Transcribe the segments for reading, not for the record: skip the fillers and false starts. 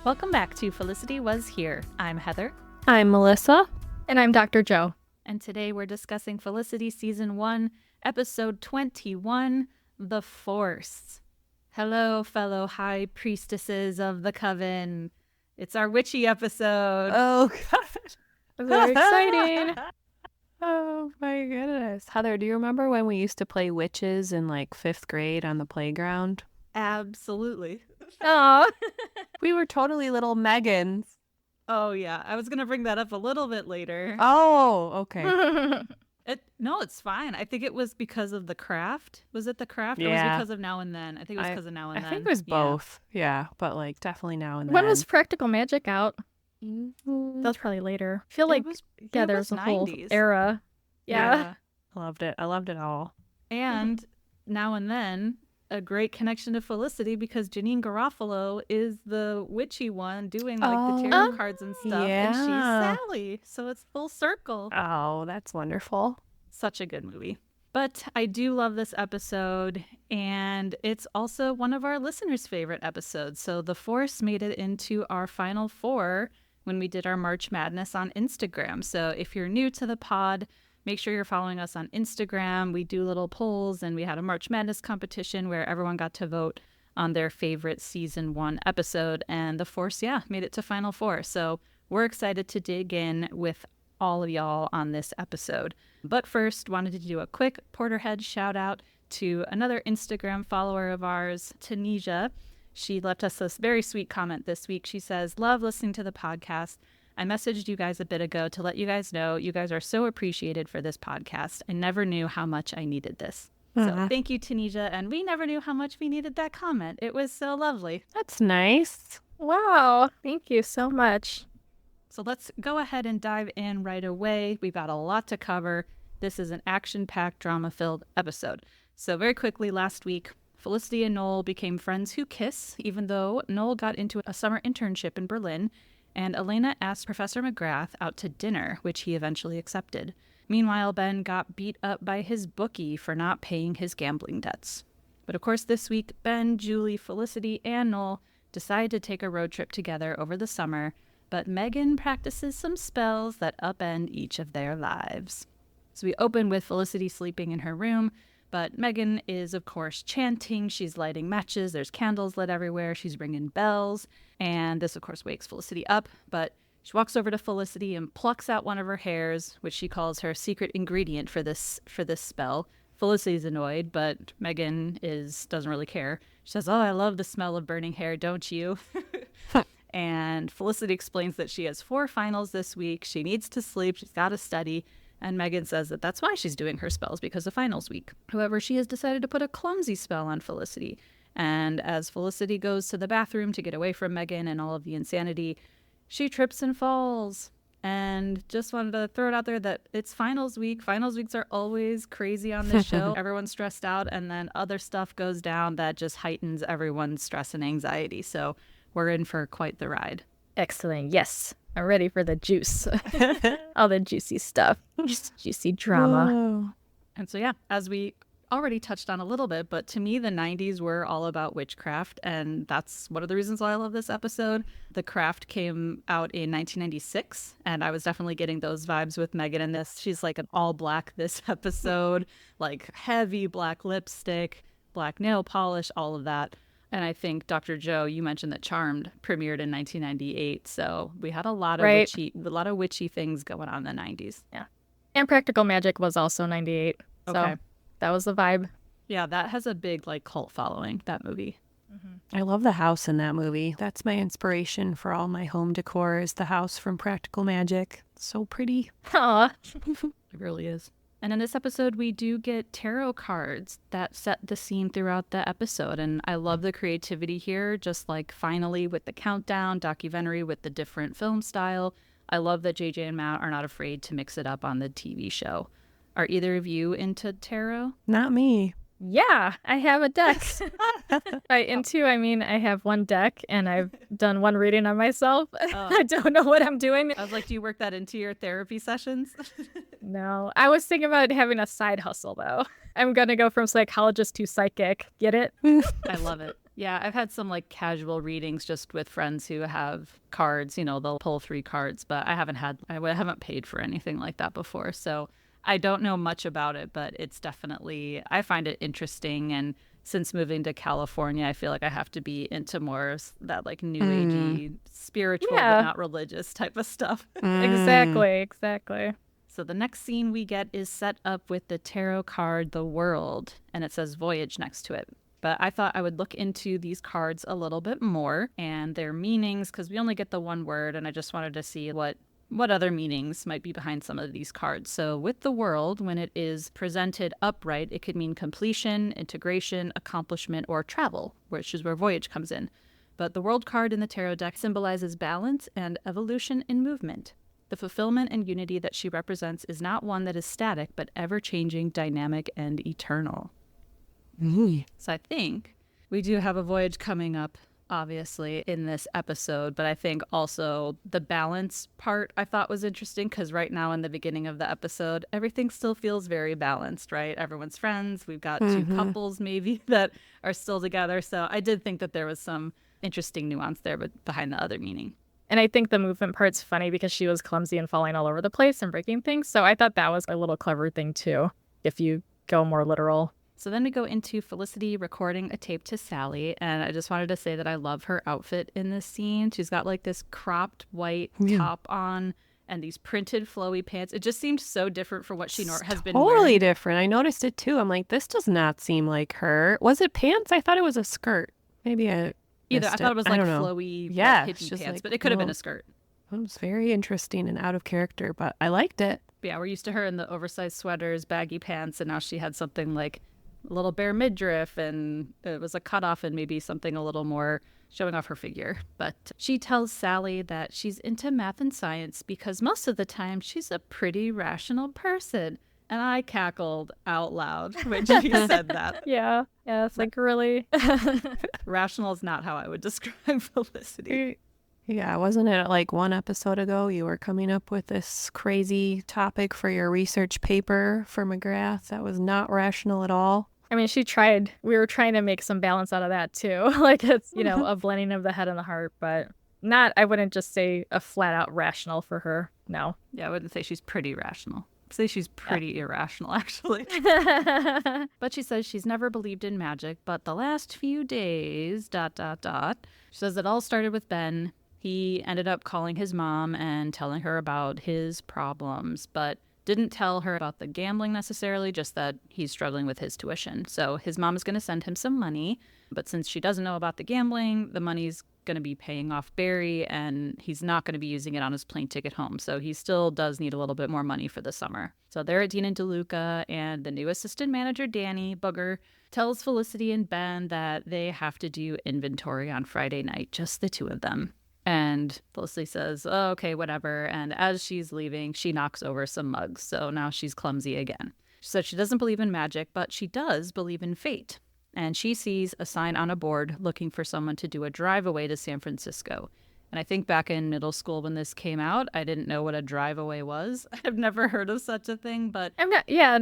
Welcome back to Felicity Was Here. I'm Heather. I'm Melissa. And I'm Dr. Joe. And today we're discussing Felicity Season 1, Episode 21, The Force. Hello, fellow high priestesses of the coven. It's our witchy episode. Oh, God. Very exciting. Oh, my goodness. Heather, do you remember when we used to play witches in like 5th grade on the playground? Absolutely. Oh, We were totally little Megans. Oh, yeah. I was going to bring that up a little bit later. Oh, okay. No, it's fine. I think it was because of the craft. Was it the craft? Or was it Yeah. because of Now and Then? I think it was because of Now and I Then. think it was Yeah. both. Yeah, but like definitely now and then. when was Practical Magic out? Mhm. That was probably later. I feel It like, was- yeah, it there was was a whole 90s. era. Yeah. I loved it. I loved it all. And Now and Then, a great connection to Felicity because Janine Garofalo is the witchy one doing like the tarot cards and stuff. And she's yeah. Sally. So it's full circle. Oh, that's wonderful. Such a good movie. But I do love this episode, and it's also one of our listeners' favorite episodes. So The Force made it into our final four when we did our March Madness on Instagram. So if you're new to the pod, make sure you're following us on Instagram. We do little polls, and we had a March Madness competition where everyone got to vote on their favorite season 1 episode. And The Force, made it to final four. So we're excited to dig in with all of y'all on this episode. But first, wanted to do a quick Porterhead shout out to another Instagram follower of ours, Tanisha. She left us this very sweet comment this week. She says, "Love listening to the podcast. I messaged you guys a bit ago to let you guys know you guys are so appreciated for this podcast. I never knew how much I needed this." So thank you, Tanisha. And we never knew how much we needed that comment. It was so lovely. That's nice. Wow. Thank you so much. So let's go ahead and dive in right away. We've got a lot to cover. This is an action-packed, drama-filled episode. So very quickly, last week, Felicity and Noel became friends who kiss, even though Noel got into a summer internship in Berlin, and Elena asked Professor McGrath out to dinner, which he eventually accepted. Meanwhile, Ben got beat up by his bookie for not paying his gambling debts. But of course, this week, Ben, Julie, Felicity, and Noel decide to take a road trip together over the summer, but Meghan practices some spells that upend each of their lives. So we open with Felicity sleeping in her room, but Meghan is, of course, chanting. She's lighting matches. There's candles lit everywhere. She's ringing bells. And this, of course, wakes Felicity up. But she walks over to Felicity and plucks out one of her hairs, which she calls her secret ingredient for this spell. Felicity's annoyed, but Meghan doesn't really care. She says, "Oh, I love the smell of burning hair, don't you?" And Felicity explains that she has 4 finals this week. She needs to sleep. She's got to study. And Meghan says that that's why she's doing her spells, because of finals week. However, she has decided to put a clumsy spell on Felicity. And as Felicity goes to the bathroom to get away from Meghan and all of the insanity, she trips and falls. And just wanted to throw it out there that it's finals week. Finals weeks are always crazy on this show. Everyone's stressed out, and then other stuff goes down that just heightens everyone's stress and anxiety. So we're in for quite the ride. Excellent. Yes. I'm ready for the juice. All the juicy stuff. Juicy drama. Whoa. And so, as we already touched on a little bit, but to me, the 90s were all about witchcraft. And that's one of the reasons why I love this episode. The Craft came out in 1996, and I was definitely getting those vibes with Meghan in this. She's like an all black this episode, like heavy black lipstick, black nail polish, all of that. And I think, Dr. Joe, you mentioned that Charmed premiered in 1998, so we had a lot of witchy things going on in the 90s. Yeah. And Practical Magic was also 98. So Okay. that was the vibe. Yeah, that has a big cult following, that movie. I love the house in that movie. That's my inspiration for all my home decor is the house from Practical Magic. So pretty. Aw. It really is. And in this episode, we do get tarot cards that set the scene throughout the episode. And I love the creativity here, just like finally with the countdown documentary with the different film style. I love that JJ and Matt are not afraid to mix it up on the TV show. Are either of you into tarot? Not me. Yeah, I have a deck. By into, I mean I have one deck, and I've done one reading on myself. I don't know what I'm doing. I was like, do you work that into your therapy sessions? No, I was thinking about having a side hustle, though. I'm going to go from psychologist to psychic. Get it? I love it. Yeah, I've had some like casual readings just with friends who have cards, they'll pull 3 cards, but I haven't paid for anything like that before. So I don't know much about it, but it's definitely, I find it interesting. And since moving to California, I feel like I have to be into more of that like new agey, spiritual, but Yeah. not religious type of stuff. Exactly. So the next scene we get is set up with the tarot card, The World, and it says Voyage next to it. But I thought I would look into these cards a little bit more and their meanings, because we only get the one word, and I just wanted to see what other meanings might be behind some of these cards. So with The World, when it is presented upright, it could mean completion, integration, accomplishment, or travel, which is where Voyage comes in. But the World card in the tarot deck symbolizes balance and evolution in movement. The fulfillment and unity that she represents is not one that is static, but ever-changing, dynamic, and eternal. So I think we do have a voyage coming up, obviously, in this episode, but I think also the balance part I thought was interesting, because right now in the beginning of the episode, everything still feels very balanced, right? Everyone's friends. We've got 2 couples maybe that are still together. So I did think that there was some interesting nuance there but behind the other meaning. And I think the movement part's funny because she was clumsy and falling all over the place and breaking things. So I thought that was a little clever thing too, if you go more literal. So then we go into Felicity recording a tape to Sally, and I just wanted to say that I love her outfit in this scene. She's got like this cropped white top on and these printed flowy pants. It just seemed so different from what she has been wearing. Totally different. I noticed it too. I'm like, this does not seem like her. Was it pants? I thought it was a skirt. Maybe I thought it was like flowy, hippie pants, like, but it could have been a skirt. It was very interesting and out of character, but I liked it. But yeah, we're used to her in the oversized sweaters, baggy pants, and now she had something like a little bare midriff, and it was a cutoff and maybe something a little more showing off her figure. But she tells Sally that she's into math and science because most of the time she's a pretty rational person. And I cackled out loud when she said that. Yeah, it's like really. Rational is not how I would describe Felicity. Yeah, wasn't it like one episode ago you were coming up with this crazy topic for your research paper for McGrath that was not rational at all? I mean, she tried. We were trying to make some balance out of that too. Like it's, a blending of the head and the heart, but not, I wouldn't just say a flat out rational for her. No. Yeah, I wouldn't say she's pretty rational. I'd say she's pretty irrational, actually. But she says she's never believed in magic, but the last few days, ... She says it all started with Ben. He ended up calling his mom and telling her about his problems, but didn't tell her about the gambling necessarily, just that he's struggling with his tuition. So his mom is going to send him some money, but since she doesn't know about the gambling, the money's going to be paying off Barry, and he's not going to be using it on his plane ticket home. So he still does need a little bit more money for the summer. So they're at Dean and DeLuca, and the new assistant manager, Danny Booger, tells Felicity and Ben that they have to do inventory on Friday night, just the 2 of them. And Felicity says, oh, okay, whatever. And as she's leaving, she knocks over some mugs. So now she's clumsy again. She says she doesn't believe in magic, but she does believe in fate. And she sees a sign on a board looking for someone to do a drive away to San Francisco. And I think back in middle school when this came out, I didn't know what a drive away was. I've never heard of such a thing, but I'm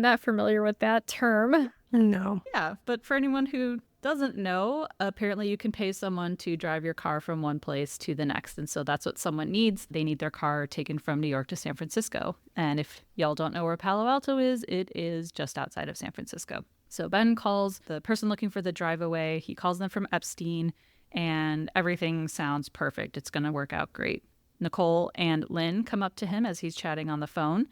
not familiar with that term. No. Yeah, but for anyone who doesn't know, apparently you can pay someone to drive your car from one place to the next. And so that's what someone needs. They need their car taken from New York to San Francisco. And if y'all don't know where Palo Alto is, it is just outside of San Francisco. So Ben calls the person looking for the drive away. He calls them from Epstein, and everything sounds perfect. It's going to work out great. Nicole and Lynn come up to him as he's chatting on the phone.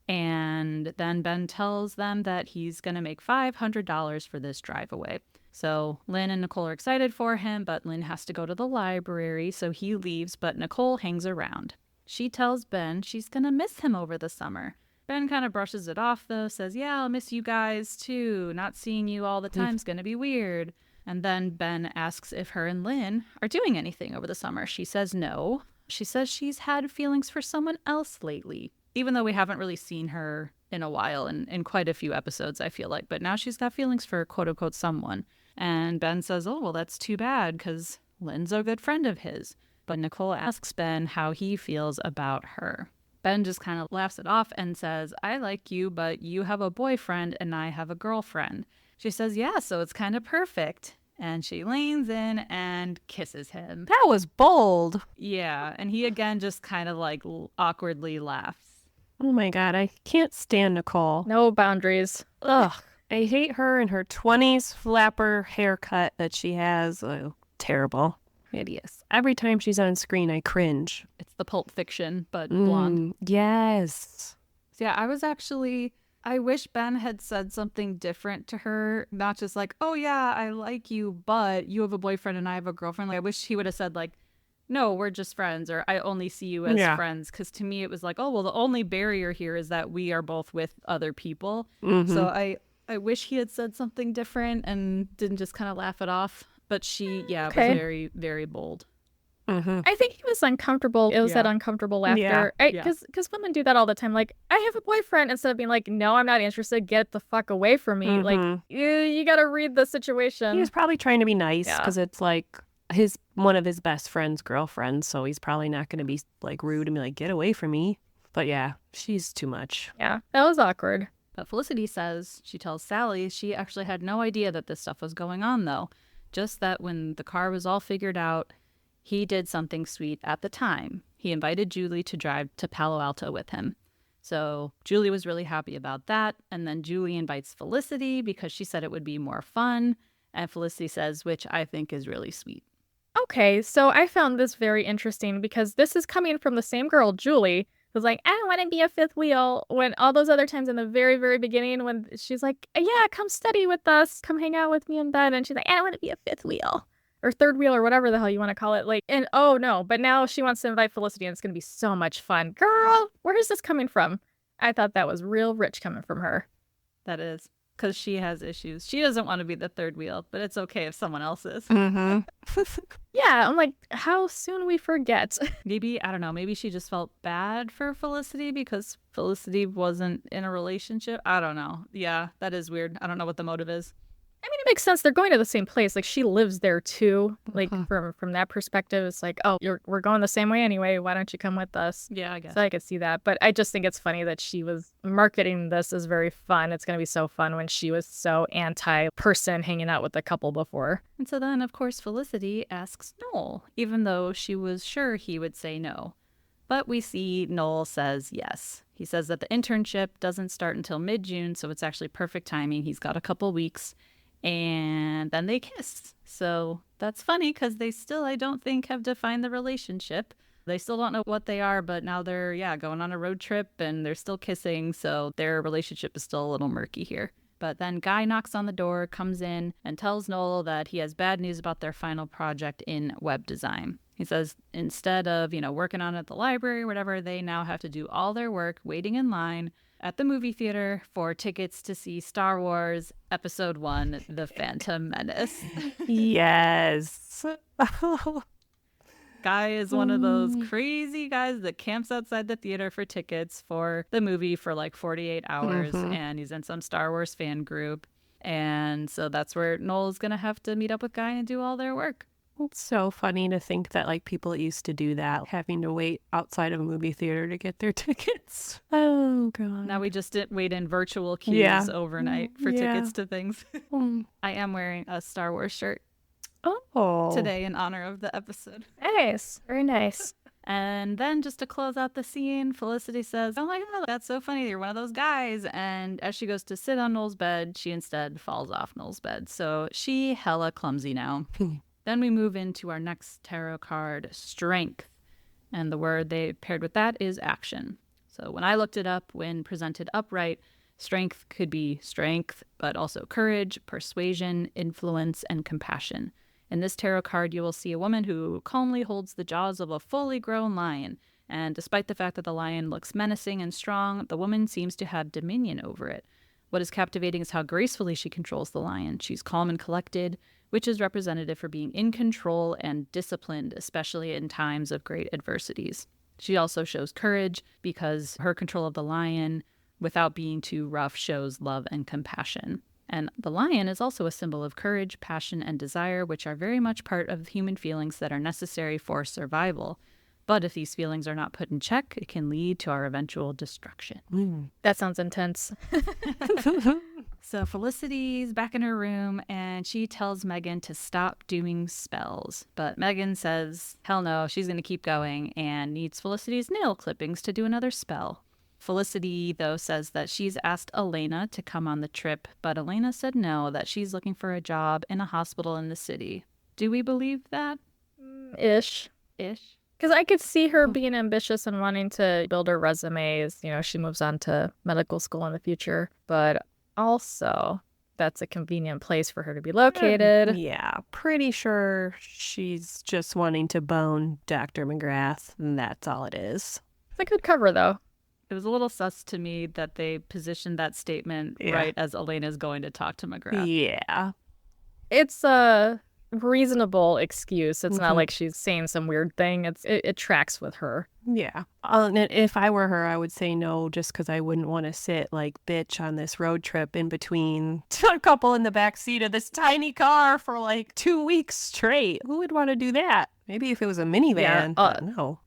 And then Ben tells them that he's going to make $500 for this drive away. So Lynn and Nicole are excited for him, but Lynn has to go to the library, so he leaves, but Nicole hangs around. She tells Ben she's going to miss him over the summer. Ben kind of brushes it off, though, says, yeah, I'll miss you guys, too. Not seeing you all the time's going to be weird. And then Ben asks if her and Lynn are doing anything over the summer. She says no. She says she's had feelings for someone else lately, even though we haven't really seen her in a while, in quite a few episodes, I feel like. But now she's got feelings for quote-unquote someone. And Ben says, oh, well, that's too bad because Lynn's a good friend of his. But Nicole asks Ben how he feels about her. Ben just kind of laughs it off and says, I like you, but you have a boyfriend and I have a girlfriend. She says, yeah, so it's kind of perfect. And she leans in and kisses him. That was bold. Yeah, and he again just kind of like awkwardly laughs. Oh my God, I can't stand Nicole. No boundaries. Ugh, I hate her and her 20s flapper haircut that she has. Oh, terrible. Hideous. Every time she's on screen, I cringe. It's the Pulp Fiction, but blonde. Yes. So yeah, I wish Ben had said something different to her, not just like, oh yeah, I like you, but you have a boyfriend and I have a girlfriend. Like, I wish he would have said like, no, we're just friends, or I only see you as friends. Because to me, it was like, oh, well, the only barrier here is that we are both with other people. So I wish he had said something different and didn't just kind of laugh it off. But she, was very, very bold. I think he was uncomfortable. It was that uncomfortable laughter. Because women do that all the time. Like, I have a boyfriend, instead of being like, no, I'm not interested. Get the fuck away from me. Like, you got to read the situation. He was probably trying to be nice because it's like one of his best friend's girlfriends. So he's probably not going to be like rude and be like, get away from me. But yeah, she's too much. Yeah, that was awkward. But Felicity says, she tells Sally she actually had no idea that this stuff was going on, though. Just that when the car was all figured out, he did something sweet at the time. He invited Julie to drive to Palo Alto with him. So Julie was really happy about that. And then Julie invites Felicity because she said it would be more fun. And Felicity says, which I think is really sweet. Okay, so I found this very interesting because this is coming from the same girl, Julie, who's like, I don't want to be a fifth wheel. When all those other times in the very, very beginning when she's like, yeah, come study with us. Come hang out with me in bed. And she's like, I don't want to be a fifth wheel. Or third wheel or whatever the hell you want to call it. Like, and oh no, but now she wants to invite Felicity and it's going to be so much fun. Girl, where is this coming from? I thought that was real rich coming from her. That is, because she has issues. She doesn't want to be the third wheel, but it's okay if someone else is. Yeah, I'm like, how soon we forget. Maybe, I don't know, maybe she just felt bad for Felicity because Felicity wasn't in a relationship. I don't know. Yeah, that is weird. I don't know what the motive is. I mean, it makes sense. They're going to the same place. Like, she lives there too. Like, from that perspective, it's like, oh, we're going the same way anyway. Why don't you come with us? Yeah, I guess. So I could see that. But I just think it's funny that she was marketing this as very fun. It's going to be so fun when she was so anti-person hanging out with the couple before. And so then, of course, Felicity asks Noel, even though she was sure he would say no. But we see Noel says yes. He says that the internship doesn't start until mid-June, so it's actually perfect timing. He's got a couple weeks. And then they kiss. So that's funny because they still, I don't think, have defined the relationship. They still don't know what they are, but now they're, going on a road trip and they're still kissing. So their relationship is still a little murky here. But then Guy knocks on the door, comes in, and tells Noel that he has bad news about their final project in web design. He says instead of, working on it at the library or whatever, they now have to do all their work waiting in line at the movie theater for tickets to see Star Wars Episode 1, The Phantom Menace. Yes. Guy is one of those crazy guys that camps outside the theater for tickets for the movie for like 48 hours, and he's in some Star Wars fan group. And so that's where Noel's going to have to meet up with Guy and do all their work. It's so funny to think that like people used to do that, having to wait outside of a movie theater to get their tickets. Oh God. Now we just didn't wait in virtual queues overnight for tickets to things. I am wearing a Star Wars shirt today in honor of the episode. Nice. Very nice. And then just to close out the scene, Felicity says, oh my God, that's so funny. You're one of those guys. And as she goes to sit on Noel's bed, she instead falls off Noel's bed. So she hella clumsy now. Then we move into our next tarot card, Strength. And the word they paired with that is action. So when I looked it up, when presented upright, strength could be strength, but also courage, persuasion, influence, and compassion. In this tarot card, you will see a woman who calmly holds the jaws of a fully grown lion. And despite the fact that the lion looks menacing and strong, the woman seems to have dominion over it. What is captivating is how gracefully she controls the lion. She's calm and collected, which is representative for being in control and disciplined, especially in times of great adversities. She also shows courage because her control of the lion, without being too rough, shows love and compassion. And the lion is also a symbol of courage, passion, and desire, which are very much part of human feelings that are necessary for survival. But if these feelings are not put in check, it can lead to our eventual destruction. That sounds intense. So Felicity's back in her room and she tells Meghan to stop doing spells. But Meghan says, hell no, she's going to keep going and needs Felicity's nail clippings to do another spell. Felicity, though, says that she's asked Elena to come on the trip, but Elena said no, that she's looking for a job in a hospital in the city. Do we believe that? Ish. Ish. Because I could see her being ambitious and wanting to build her resume as, she moves on to medical school in the future. But also, that's a convenient place for her to be located. Yeah, pretty sure she's just wanting to bone Dr. McGrath, and that's all it is. It's a good cover, though. It was a little sus to me that they positioned that statement right as Elena's going to talk to McGrath. Yeah. It's a reasonable excuse. It's not like she's saying some weird thing. It tracks with her. Yeah. And if I were her, I would say no, just because I wouldn't want to sit like bitch on this road trip in between a couple in the back seat of this tiny car for like 2 weeks straight. Who would want to do that? Maybe if it was a minivan. No.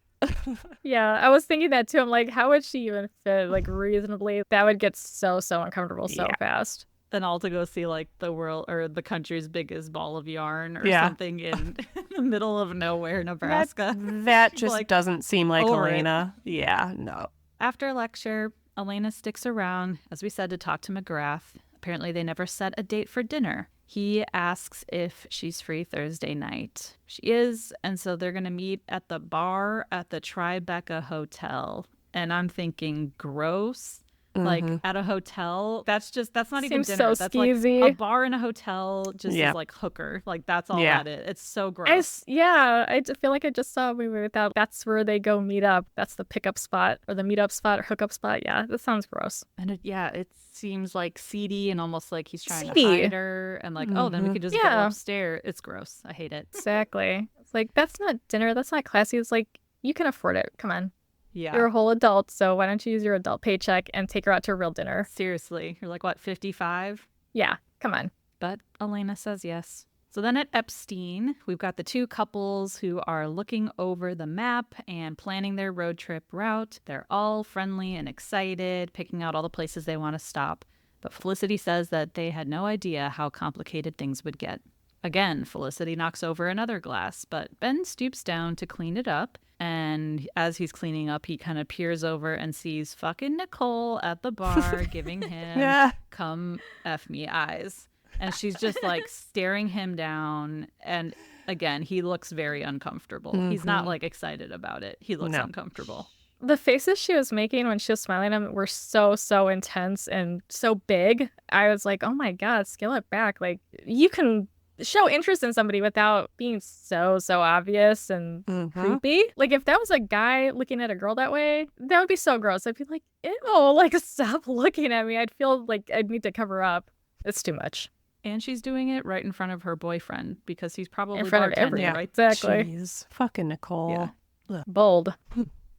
Yeah, I was thinking that too. I'm like, how would she even fit like reasonably? That would get so uncomfortable so fast. Then all to go see like the world or the country's biggest ball of yarn or something in the middle of nowhere, Nebraska. That just like, doesn't seem like Elena. Yeah, no. After lecture, Elena sticks around, as we said, to talk to McGrath. Apparently they never set a date for dinner. He asks if she's free Thursday night. She is, and so they're going to meet at the bar at the Tribeca Hotel. And I'm thinking, gross. Like at a hotel, that's not even dinner. So that's skeezy. like a bar in a hotel just is like hooker. Like that's all that is. It's so gross. I feel like I just saw a movie with that. That's where they go meet up. That's the pickup spot or the meetup spot or hookup spot. Yeah, that sounds gross. And it seems like seedy and almost like he's trying to hide her and like, oh, then we could just go upstairs. It's gross. I hate it. Exactly. It's like, that's not dinner. That's not classy. It's like, you can afford it. Come on. Yeah. You're a whole adult, so why don't you use your adult paycheck and take her out to a real dinner? Seriously. You're like, what, 55? Yeah, come on. But Elena says yes. So then at Epstein, we've got the two couples who are looking over the map and planning their road trip route. They're all friendly and excited, picking out all the places they want to stop. But Felicity says that they had no idea how complicated things would get. Again, Felicity knocks over another glass, but Ben stoops down to clean it up. And as he's cleaning up, he kind of peers over and sees fucking Nicole at the bar giving him come F me eyes. And she's just like staring him down. And again, he looks very uncomfortable. He's not like excited about it. He looks uncomfortable. The faces she was making when she was smiling at him were so intense and so big. I was like, oh my God, scale it back. Like, you can show interest in somebody without being so obvious and creepy. Like, if that was a guy looking at a girl that way, that would be so gross. I'd be like, ew, like, stop looking at me. I'd feel like I'd need to cover up. It's too much. And she's doing it right in front of her boyfriend because he's probably in front of everyone. Right? Exactly. Jeez. Fucking Nicole. Yeah. Bold.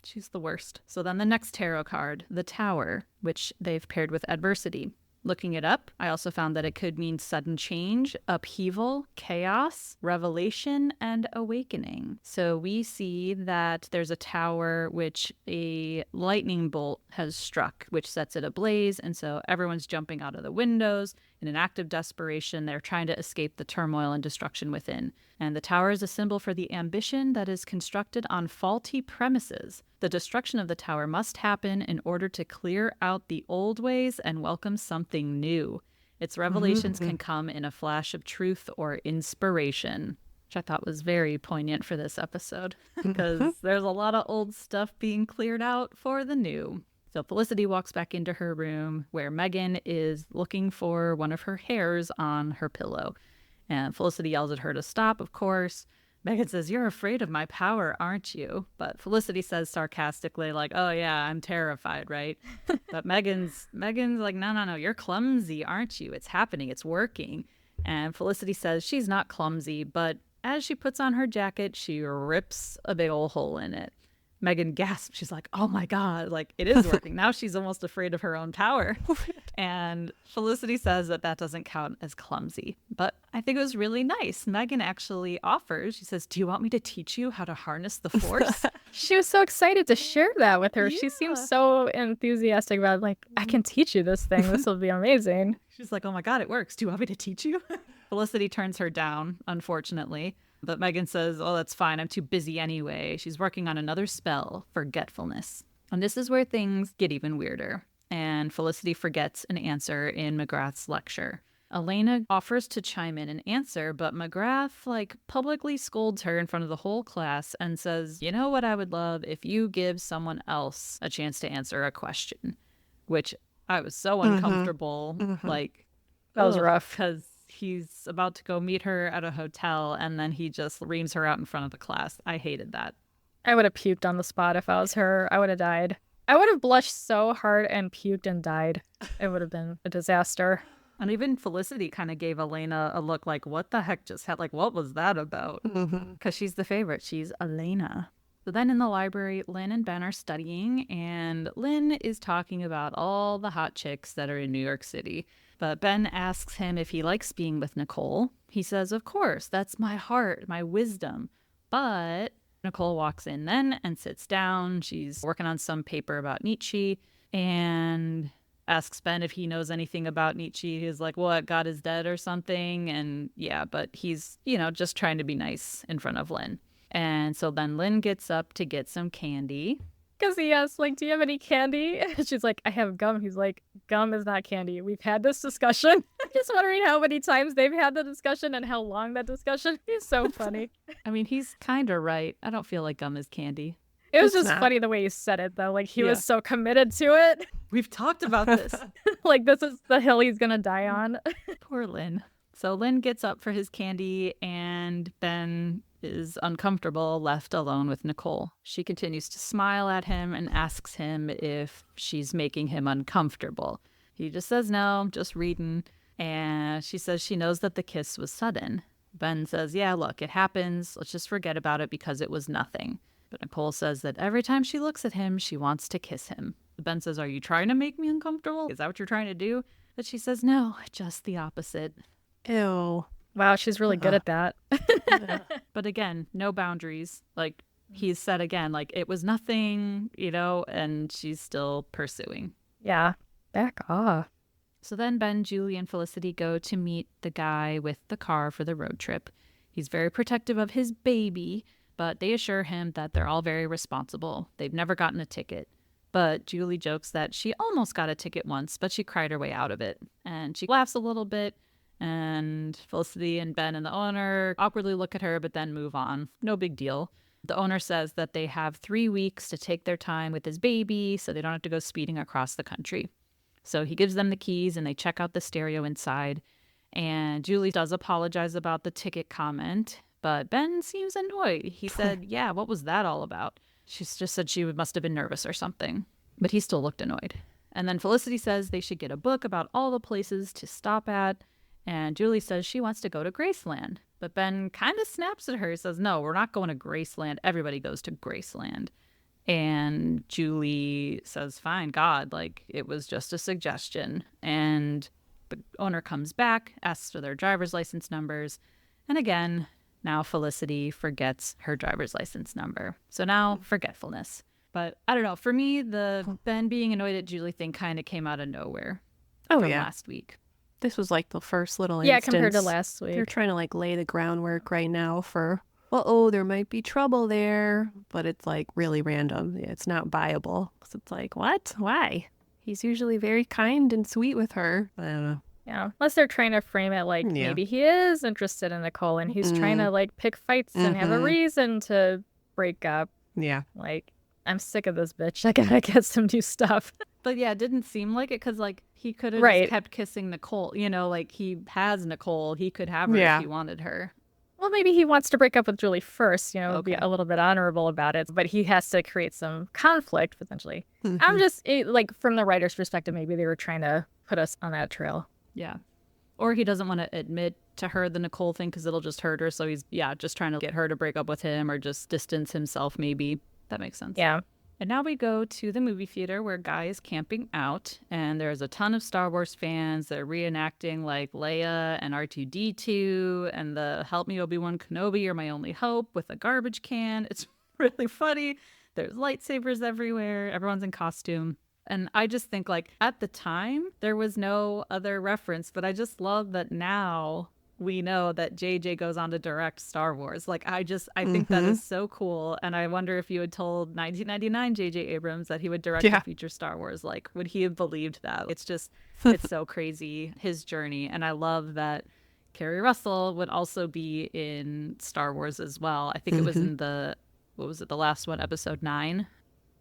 She's the worst. So then the next tarot card, the Tower, which they've paired with adversity. Looking it up, I also found that it could mean sudden change, upheaval, chaos, revelation, and awakening. So we see that there's a tower which a lightning bolt has struck, which sets it ablaze. And so everyone's jumping out of the windows. In an act of desperation, they're trying to escape the turmoil and destruction within. And the tower is a symbol for the ambition that is constructed on faulty premises. The destruction of the tower must happen in order to clear out the old ways and welcome something new. Its revelations can come in a flash of truth or inspiration, which I thought was very poignant for this episode because there's a lot of old stuff being cleared out for the new. So Felicity walks back into her room where Meghan is looking for one of her hairs on her pillow. And Felicity yells at her to stop, of course. Meghan says, "You're afraid of my power, aren't you?" But Felicity says sarcastically, like, "Oh yeah, I'm terrified, right?" But Meghan's like, no, you're clumsy, aren't you? It's happening, it's working. And Felicity says she's not clumsy, but as she puts on her jacket, she rips a big old hole in it. Meghan gasps. She's like, oh my God, like it is working. Now she's almost afraid of her own power. And Felicity says that that doesn't count as clumsy. But I think it was really nice. Meghan actually offers, she says, do you want me to teach you how to harness the force? She was so excited to share that with her. She Yeah. seems so enthusiastic about it. Like, I can teach you this thing. This will be amazing. She's like, oh my God, it works. Do you want me to teach you? Felicity turns her down, unfortunately. But Meghan says, oh, that's fine. I'm too busy anyway. She's working on another spell, forgetfulness. And this is where things get even weirder. And Felicity forgets an answer in McGrath's lecture. Elena offers to chime in and answer, but McGrath, like, publicly scolds her in front of the whole class and says, you know what I would love if you give someone else a chance to answer a question, which I was so uncomfortable. Like, That was rough. because he's about to go meet her at a hotel and then he just reams her out in front of the class. I hated that. I would have puked on the spot if I was her. I would have died. I would have blushed so hard and puked and died. It would have been a disaster. And even Felicity kind of gave Elena a look like, what the heck just had, like, what was that about? Because she's the favorite. She's Elena. So then in the library, Lynn and Ben are studying, and Lynn is talking about all the hot chicks that are in New York City. But Ben asks him if he likes being with Nicole. He says, of course, that's my heart, my wisdom. But Nicole walks in then and sits down. She's working on some paper about Nietzsche and asks Ben if he knows anything about Nietzsche. He's like, what, God is dead or something? And yeah, but he's, just trying to be nice in front of Lynn. And so then Lynn gets up to get some candy. Because he asks, like, do you have any candy? She's like, I have gum. He's like, gum is not candy. We've had this discussion. I'm just wondering how many times they've had the discussion and how long that discussion is. So funny. I mean, he's kind of right. I don't feel like gum is candy. It was It's just not. funny the way he said it, though. Like, he Yeah. was so committed to it. We've talked about this. Like, this is the hill he's going to die on. Poor Lynn. So Lynn gets up for his candy and Ben is uncomfortable, left alone with Nicole. She continues to smile at him and asks him if she's making him uncomfortable. He just says no, just reading. And she says she knows that the kiss was sudden. Ben says, yeah, look, it happens. Let's just forget about it because it was nothing. But Nicole says that every time she looks at him, she wants to kiss him. Ben says, are you trying to make me uncomfortable? Is that what you're trying to do? But she says, no, just the opposite. Ew. Wow, she's really good at that. But again, no boundaries. Like he's said again, like it was nothing, and she's still pursuing. Yeah. Back off. So then Ben, Julie, and Felicity go to meet the guy with the car for the road trip. He's very protective of his baby, but they assure him that they're all very responsible. They've never gotten a ticket. But Julie jokes that she almost got a ticket once, but she cried her way out of it. And she laughs a little bit. And Felicity and Ben and the owner awkwardly look at her, but then move on. No big deal. The owner says that they have 3 weeks to take their time with his baby so they don't have to go speeding across the country. So he gives them the keys and they check out the stereo inside. And Julie does apologize about the ticket comment, but Ben seems annoyed. He said, yeah, what was that all about? She just said she must have been nervous or something, but he still looked annoyed. And then Felicity says they should get a book about all the places to stop at. And Julie says she wants to go to Graceland. But Ben kind of snaps at her. He says, no, we're not going to Graceland. Everybody goes to Graceland. And Julie says, fine, God, like it was just a suggestion. And the owner comes back, asks for their driver's license numbers. And again, now Felicity forgets her driver's license number. So now forgetfulness. But I don't know. For me, the Ben being annoyed at Julie thing kind of came out of nowhere from last week. This was like the first little Yeah, instance. compared to last week. They're trying to like lay the groundwork right now for, there might be trouble there, but it's like really random. It's not viable. So it's like, what? Why? He's usually very kind and sweet with her. I don't know. Yeah, unless they're trying to frame it like maybe he is interested in Nicole and he's trying to like pick fights and have a reason to break up. Yeah. Like, I'm sick of this bitch. I gotta get some new stuff. But yeah, it didn't seem like it because like he could have Right. just kept kissing Nicole. Like he has Nicole. He could have her if he wanted her. Well, maybe he wants to break up with Julie first, be Okay. a little bit honorable about it, but he has to create some conflict potentially. I'm just like from the writer's perspective, maybe they were trying to put us on that trail. Yeah. Or he doesn't want to admit to her the Nicole thing because it'll just hurt her. So he's, just trying to get her to break up with him or just distance himself maybe. that makes sense. Yeah. And now we go to the movie theater where Guy is camping out, and there's a ton of Star Wars fans that are reenacting like Leia and R2-D2 and the "Help Me Obi-Wan Kenobi, you're my only hope" with a garbage can. It's really funny. There's lightsabers everywhere. Everyone's in costume. And I just think, like, at the time, there was no other reference, but I just love that now we know that JJ goes on to direct Star Wars. Like, I think that is so cool. And I wonder if you had told 1999 JJ Abrams that he would direct the future Star Wars, like, would he have believed that? It's just, it's so crazy, his journey. And I love that Kerry Russell would also be in Star Wars as well. I think it was in the, what was it, the last one, episode 9?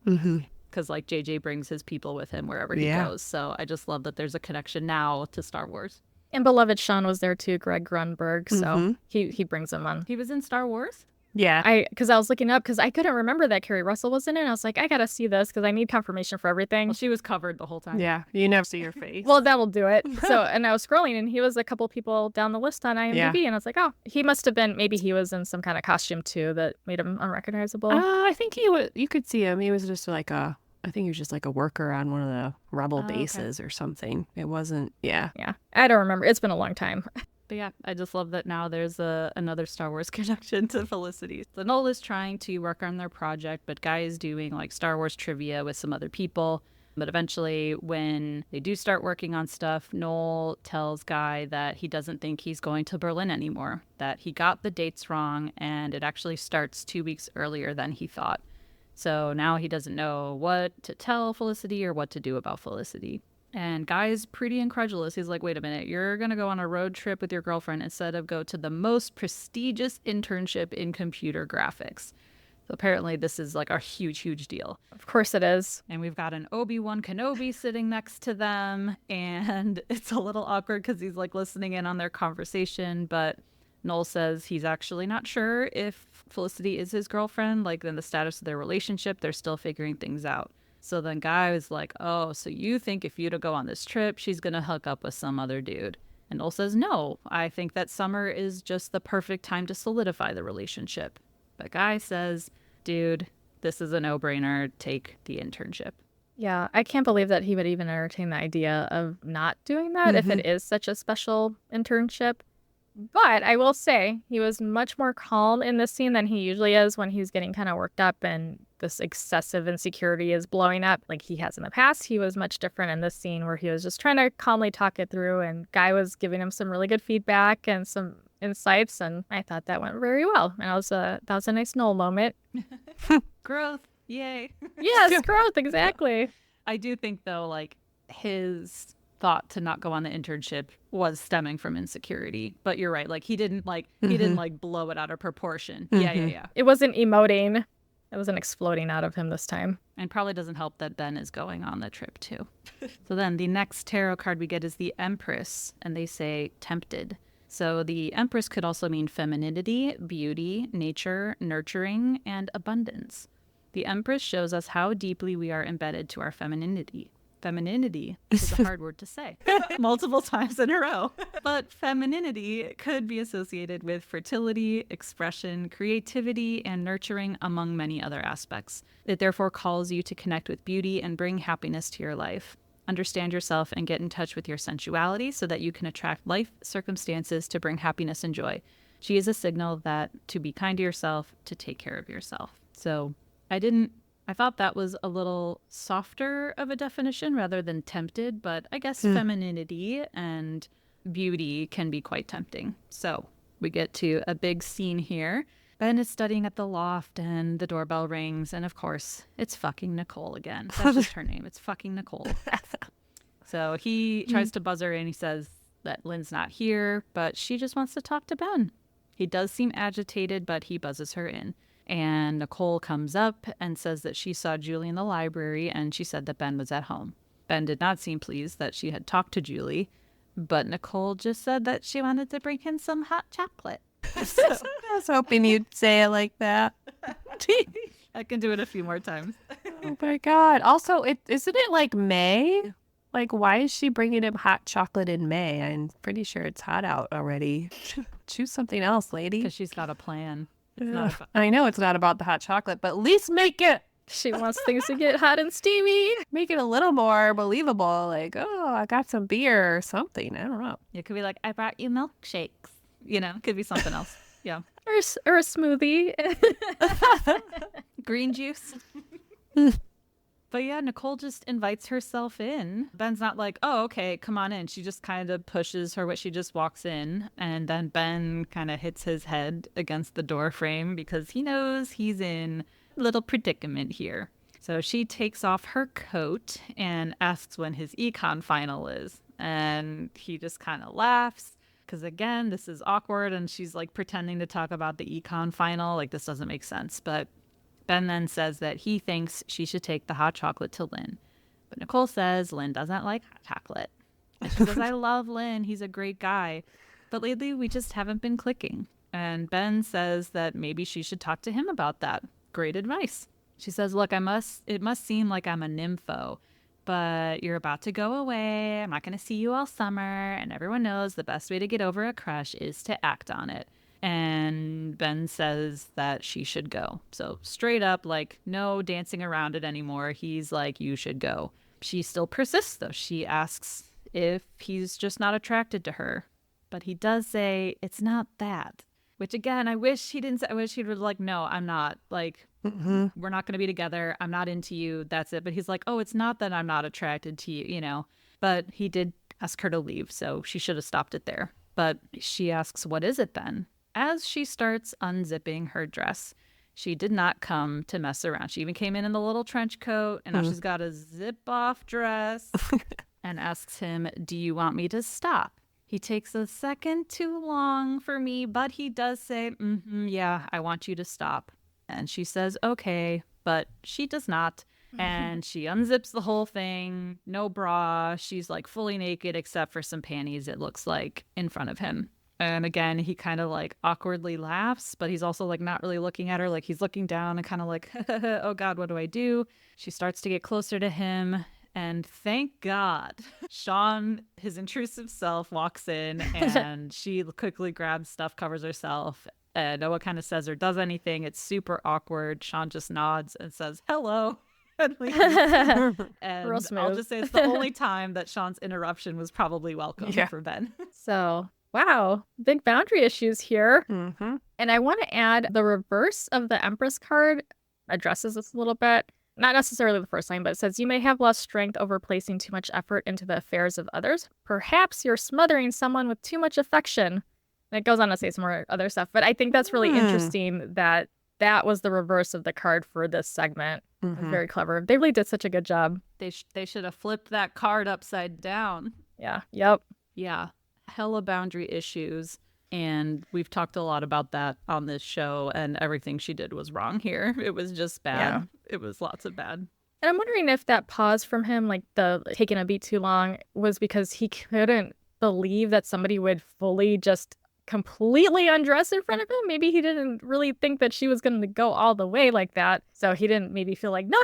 Because like JJ brings his people with him wherever he goes. So I just love that there's a connection now to Star Wars. And beloved Sean was there too, Greg Grunberg. So he brings him on. He was in Star Wars? Yeah. Because I was looking up because I couldn't remember that Kerry Russell was in it. I was like, I got to see this because I need confirmation for everything. Well, she was covered the whole time. Yeah. You never see her face. Well, that'll do it. So, and I was scrolling and he was a couple people down the list on IMDb. And I was like, oh, he must have been, maybe he was in some kind of costume too that made him unrecognizable. I think he was, you could see him. He was just like I think he was just like a worker on one of the rebel bases or something. It wasn't, Yeah, I don't remember. It's been a long time. But yeah, I just love that now there's another Star Wars connection to Felicity. So Noel is trying to work on their project, but Guy is doing like Star Wars trivia with some other people. But eventually, when they do start working on stuff, Noel tells Guy that he doesn't think he's going to Berlin anymore, that he got the dates wrong, and it actually starts 2 weeks earlier than he thought. So now he doesn't know what to tell Felicity or what to do about Felicity. And Guy's pretty incredulous. He's like, wait a minute, you're going to go on a road trip with your girlfriend instead of go to the most prestigious internship in computer graphics. So apparently this is like a huge, huge deal. Of course it is. And we've got an Obi-Wan Kenobi sitting next to them. And it's a little awkward because he's like listening in on their conversation. But Noel says he's actually not sure if Felicity is his girlfriend. Like, in the status of their relationship, they're still figuring things out. So then Guy was like, oh, so you think if you to go on this trip, she's going to hook up with some other dude? And Noel says, no, I think that summer is just the perfect time to solidify the relationship. But Guy says, dude, this is a no-brainer. Take the internship. Yeah, I can't believe that he would even entertain the idea of not doing that if it is such a special internship. But I will say he was much more calm in this scene than he usually is when he's getting kind of worked up and this excessive insecurity is blowing up like he has in the past. He was much different in this scene where he was just trying to calmly talk it through, and Guy was giving him some really good feedback and some insights, and I thought that went very well. And that was a nice Noel moment. Growth. Yay. Yes, growth, exactly. I do think, though, like, his thought to not go on the internship was stemming from insecurity. But you're right. Like, he didn't blow it out of proportion. Yeah. It wasn't emoting. It wasn't exploding out of him this time. And probably doesn't help that Ben is going on the trip, too. So then the next tarot card we get is the Empress, and they say tempted. So the Empress could also mean femininity, beauty, nature, nurturing, and abundance. The Empress shows us how deeply we are embedded to our femininity. Femininity is a hard word to say multiple times in a row. But femininity could be associated with fertility, expression, creativity, and nurturing, among many other aspects. It therefore calls you to connect with beauty and bring happiness to your life. Understand yourself and get in touch with your sensuality so that you can attract life circumstances to bring happiness and joy. She is a signal that to be kind to yourself, to take care of yourself. So I thought that was a little softer of a definition rather than tempted, but I guess femininity and beauty can be quite tempting. So we get to a big scene here. Ben is studying at the loft and the doorbell rings, and of course, it's fucking Nicole again. That's just her name. It's fucking Nicole. So he tries to buzz her and he says that Lynn's not here, but she just wants to talk to Ben. He does seem agitated, but he buzzes her in. And Nicole comes up and says that she saw Julie in the library and she said that Ben was at home. Ben did not seem pleased that she had talked to Julie, but Nicole just said that she wanted to bring him some hot chocolate. So, I was hoping you'd say it like that. I can do it a few more times. Oh my God. Also, isn't it like May? Like, why is she bringing him hot chocolate in May? I'm pretty sure it's hot out already. Choose something else, lady. Because she's got a plan. Not about- I know it's not about the hot chocolate, but at least make it She wants things to get hot and steamy. make it a little more believable. Like, oh, I got some beer or something. I don't know. It could be like, I brought you milkshakes. You know, it could be something else. Yeah. Or a smoothie. Green juice. But yeah, Nicole just invites herself in. Ben's not like, oh, okay, come on in. She just kind of pushes her, she just walks in. And then Ben kind of hits his head against the door frame because he knows he's in a little predicament here. So she takes off her coat and asks when his econ final is. And he just kind of laughs because, again, this is awkward. And she's like pretending to talk about the econ final. Like, this doesn't make sense. But Ben then says that he thinks she should take the hot chocolate to Lynn. But Nicole says Lynn doesn't like hot chocolate. And she says, I love Lynn. He's a great guy. But lately, we just haven't been clicking. And Ben says that maybe she should talk to him about that. Great advice. She says, look, it must seem like I'm a nympho, but you're about to go away. I'm not going to see you all summer. And everyone knows the best way to get over a crush is to act on it. And Ben says that she should go. So straight up, like, no dancing around it anymore. He's like, you should go. She still persists, though. She asks if he's just not attracted to her. But he does say, it's not that. Which, again, I wish he didn't say. I wish he would like, no, I'm not. Like, we're not going to be together. I'm not into you. That's it. But he's like, oh, it's not that I'm not attracted to you, you know. But he did ask her to leave, so she should have stopped it there. But she asks, what is it then? As she starts unzipping her dress. She did not come to mess around. She even came in the little trench coat, and now she's got a zip-off dress and asks him, do you want me to stop? He takes a second too long for me, but he does say, yeah, I want you to stop. And she says, okay, but she does not. And she unzips the whole thing, no bra. She's like fully naked except for some panties, it looks like, in front of him. And again, he kind of like awkwardly laughs, but he's also like not really looking at her. Like he's looking down and kind of like, oh God, what do I do? She starts to get closer to him. And thank God, Sean, his intrusive self, walks in and she quickly grabs stuff, covers herself. And no one kind of says or does anything. It's super awkward. Sean just nods and says, hello. And leaves. And Real smooth. I'll just say it's the only time that Sean's interruption was probably welcome for Ben. So, wow, big boundary issues here. Mm-hmm. And I want to add the reverse of the Empress card addresses this a little bit. Not necessarily the first line, but it says, you may have lost strength over placing too much effort into the affairs of others. Perhaps you're smothering someone with too much affection. And it goes on to say some more other stuff. But I think that's really interesting that that was the reverse of the card for this segment. Mm-hmm. Very clever. They really did such a good job. They should have flipped that card upside down. Yeah. Yep. Yeah. Hella boundary issues. And we've talked a lot about that on this show, and everything she did was wrong here. It was just bad. Yeah. It was lots of bad. And I'm wondering if that pause from him, like the taking a beat too long, was because he couldn't believe that somebody would fully just completely undress in front of him. Maybe he didn't really think that she was going to go all the way like that. So he didn't maybe feel like, no,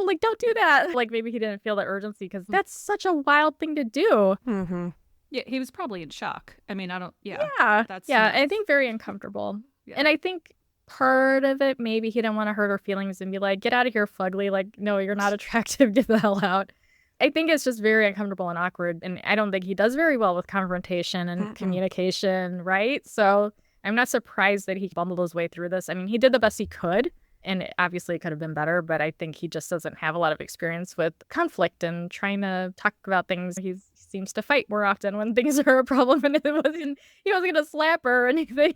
like, don't do that. Like, maybe he didn't feel the urgency because that's such a wild thing to do. Mm-hmm. Yeah, he was probably in shock. I mean, I think very uncomfortable. Yeah. And I think part of it, maybe he didn't want to hurt her feelings and be like, get out of here, fugly. Like, no, you're not attractive. Get the hell out. I think it's just very uncomfortable and awkward. And I don't think he does very well with confrontation and communication, right? So I'm not surprised that he bumbled his way through this. I mean, he did the best he could. And obviously it could have been better, but I think he just doesn't have a lot of experience with conflict and trying to talk about things. He seems to fight more often when things are a problem, and he wasn't going to slap her or anything.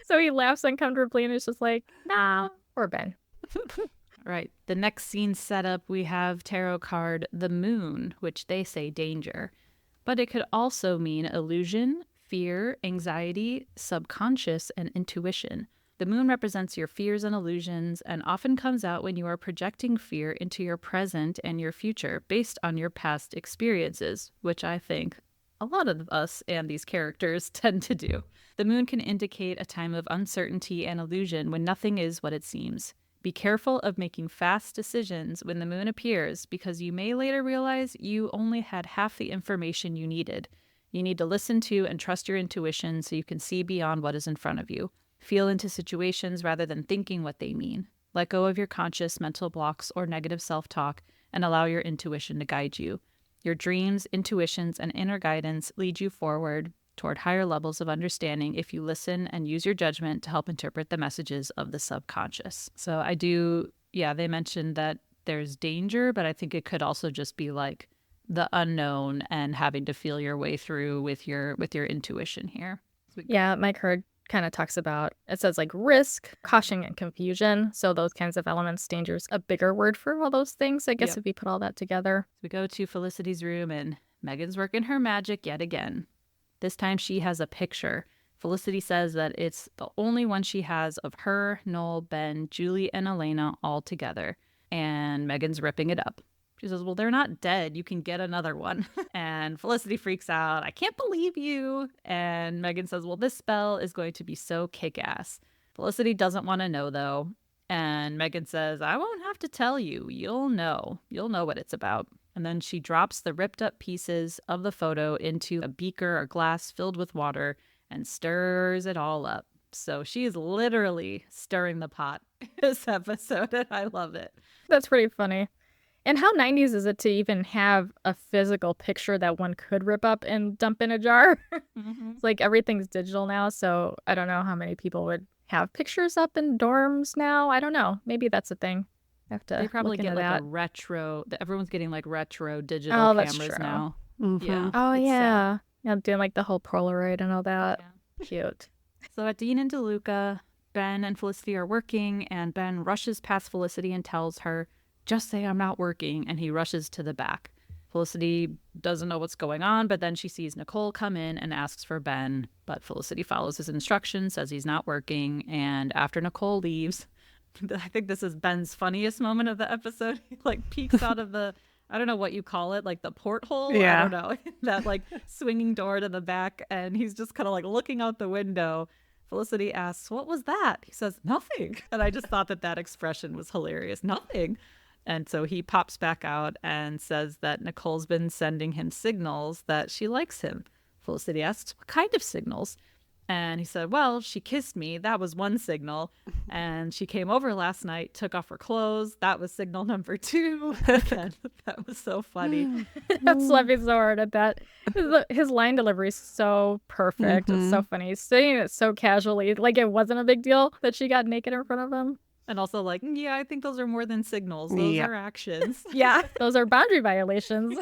So he laughs uncomfortably and it's just like, nah, poor Ben. Right. The next scene setup, we have tarot card the Moon, which they say danger. But it could also mean illusion, fear, anxiety, subconscious, and intuition. The moon represents your fears and illusions and often comes out when you are projecting fear into your present and your future based on your past experiences, which I think a lot of us and these characters tend to do. The moon can indicate a time of uncertainty and illusion when nothing is what it seems. Be careful of making fast decisions when the moon appears because you may later realize you only had half the information you needed. You need to listen to and trust your intuition so you can see beyond what is in front of you. Feel into situations rather than thinking what they mean. Let go of your conscious mental blocks or negative self-talk and allow your intuition to guide you. Your dreams, intuitions, and inner guidance lead you forward toward higher levels of understanding if you listen and use your judgment to help interpret the messages of the subconscious. So they mentioned that there's danger, but I think it could also just be like the unknown and having to feel your way through with your intuition here. Yeah, my card kind of talks about, it says like risk, caution, and confusion. So those kinds of elements, danger's a bigger word for all those things, I guess, if we put all that together. We go to Felicity's room and Meghan's working her magic yet again. This time she has a picture. Felicity says that it's the only one she has of her, Noel, Ben, Julie, and Elena all together. And Meghan's ripping it up. She says, well, they're not dead. You can get another one. And Felicity freaks out. I can't believe you. And Meghan says, well, this spell is going to be so kick-ass. Felicity doesn't want to know, though. And Meghan says, I won't have to tell you. You'll know. You'll know what it's about. And then she drops the ripped up pieces of the photo into a beaker or glass filled with water and stirs it all up. So she is literally stirring the pot this episode, and I love it. That's pretty funny. And how 90s is it to even have a physical picture that one could rip up and dump in a jar? It's like everything's digital now, so I don't know how many people would have pictures up in dorms now. I don't know. Maybe that's a thing. I have to They probably look get into like that. a retro. Everyone's getting like retro digital that's cameras true. now. Yeah. Oh, it's yeah. Yeah, doing like the whole Polaroid and all that. Yeah. Cute. So at Dean and DeLuca, Ben and Felicity are working, and Ben rushes past Felicity and tells her, just say I'm not working, and he rushes to the back. Felicity doesn't know what's going on, but then she sees Nicole come in and asks for Ben, but Felicity follows his instructions, says he's not working, and after Nicole leaves, I think this is Ben's funniest moment of the episode. He like peeks out of the, I don't know what you call it, like the porthole? Yeah. I don't know, that like swinging door to the back, and he's just kind of like looking out the window. Felicity asks, what was that? He says, nothing. And I just thought that expression was hilarious. Nothing. And so he pops back out and says that Nicole's been sending him signals that she likes him. Felicity asks, what kind of signals? And he said, well, she kissed me. That was one signal. And she came over last night, took off her clothes. That was signal number 2. And that was so funny. I'm laughing so hard at that. His line delivery is so perfect. It's so funny. He's saying it so casually, like it wasn't a big deal that she got naked in front of him. And also like, yeah, I think those are more than signals. Those are actions. Yeah, those are boundary violations.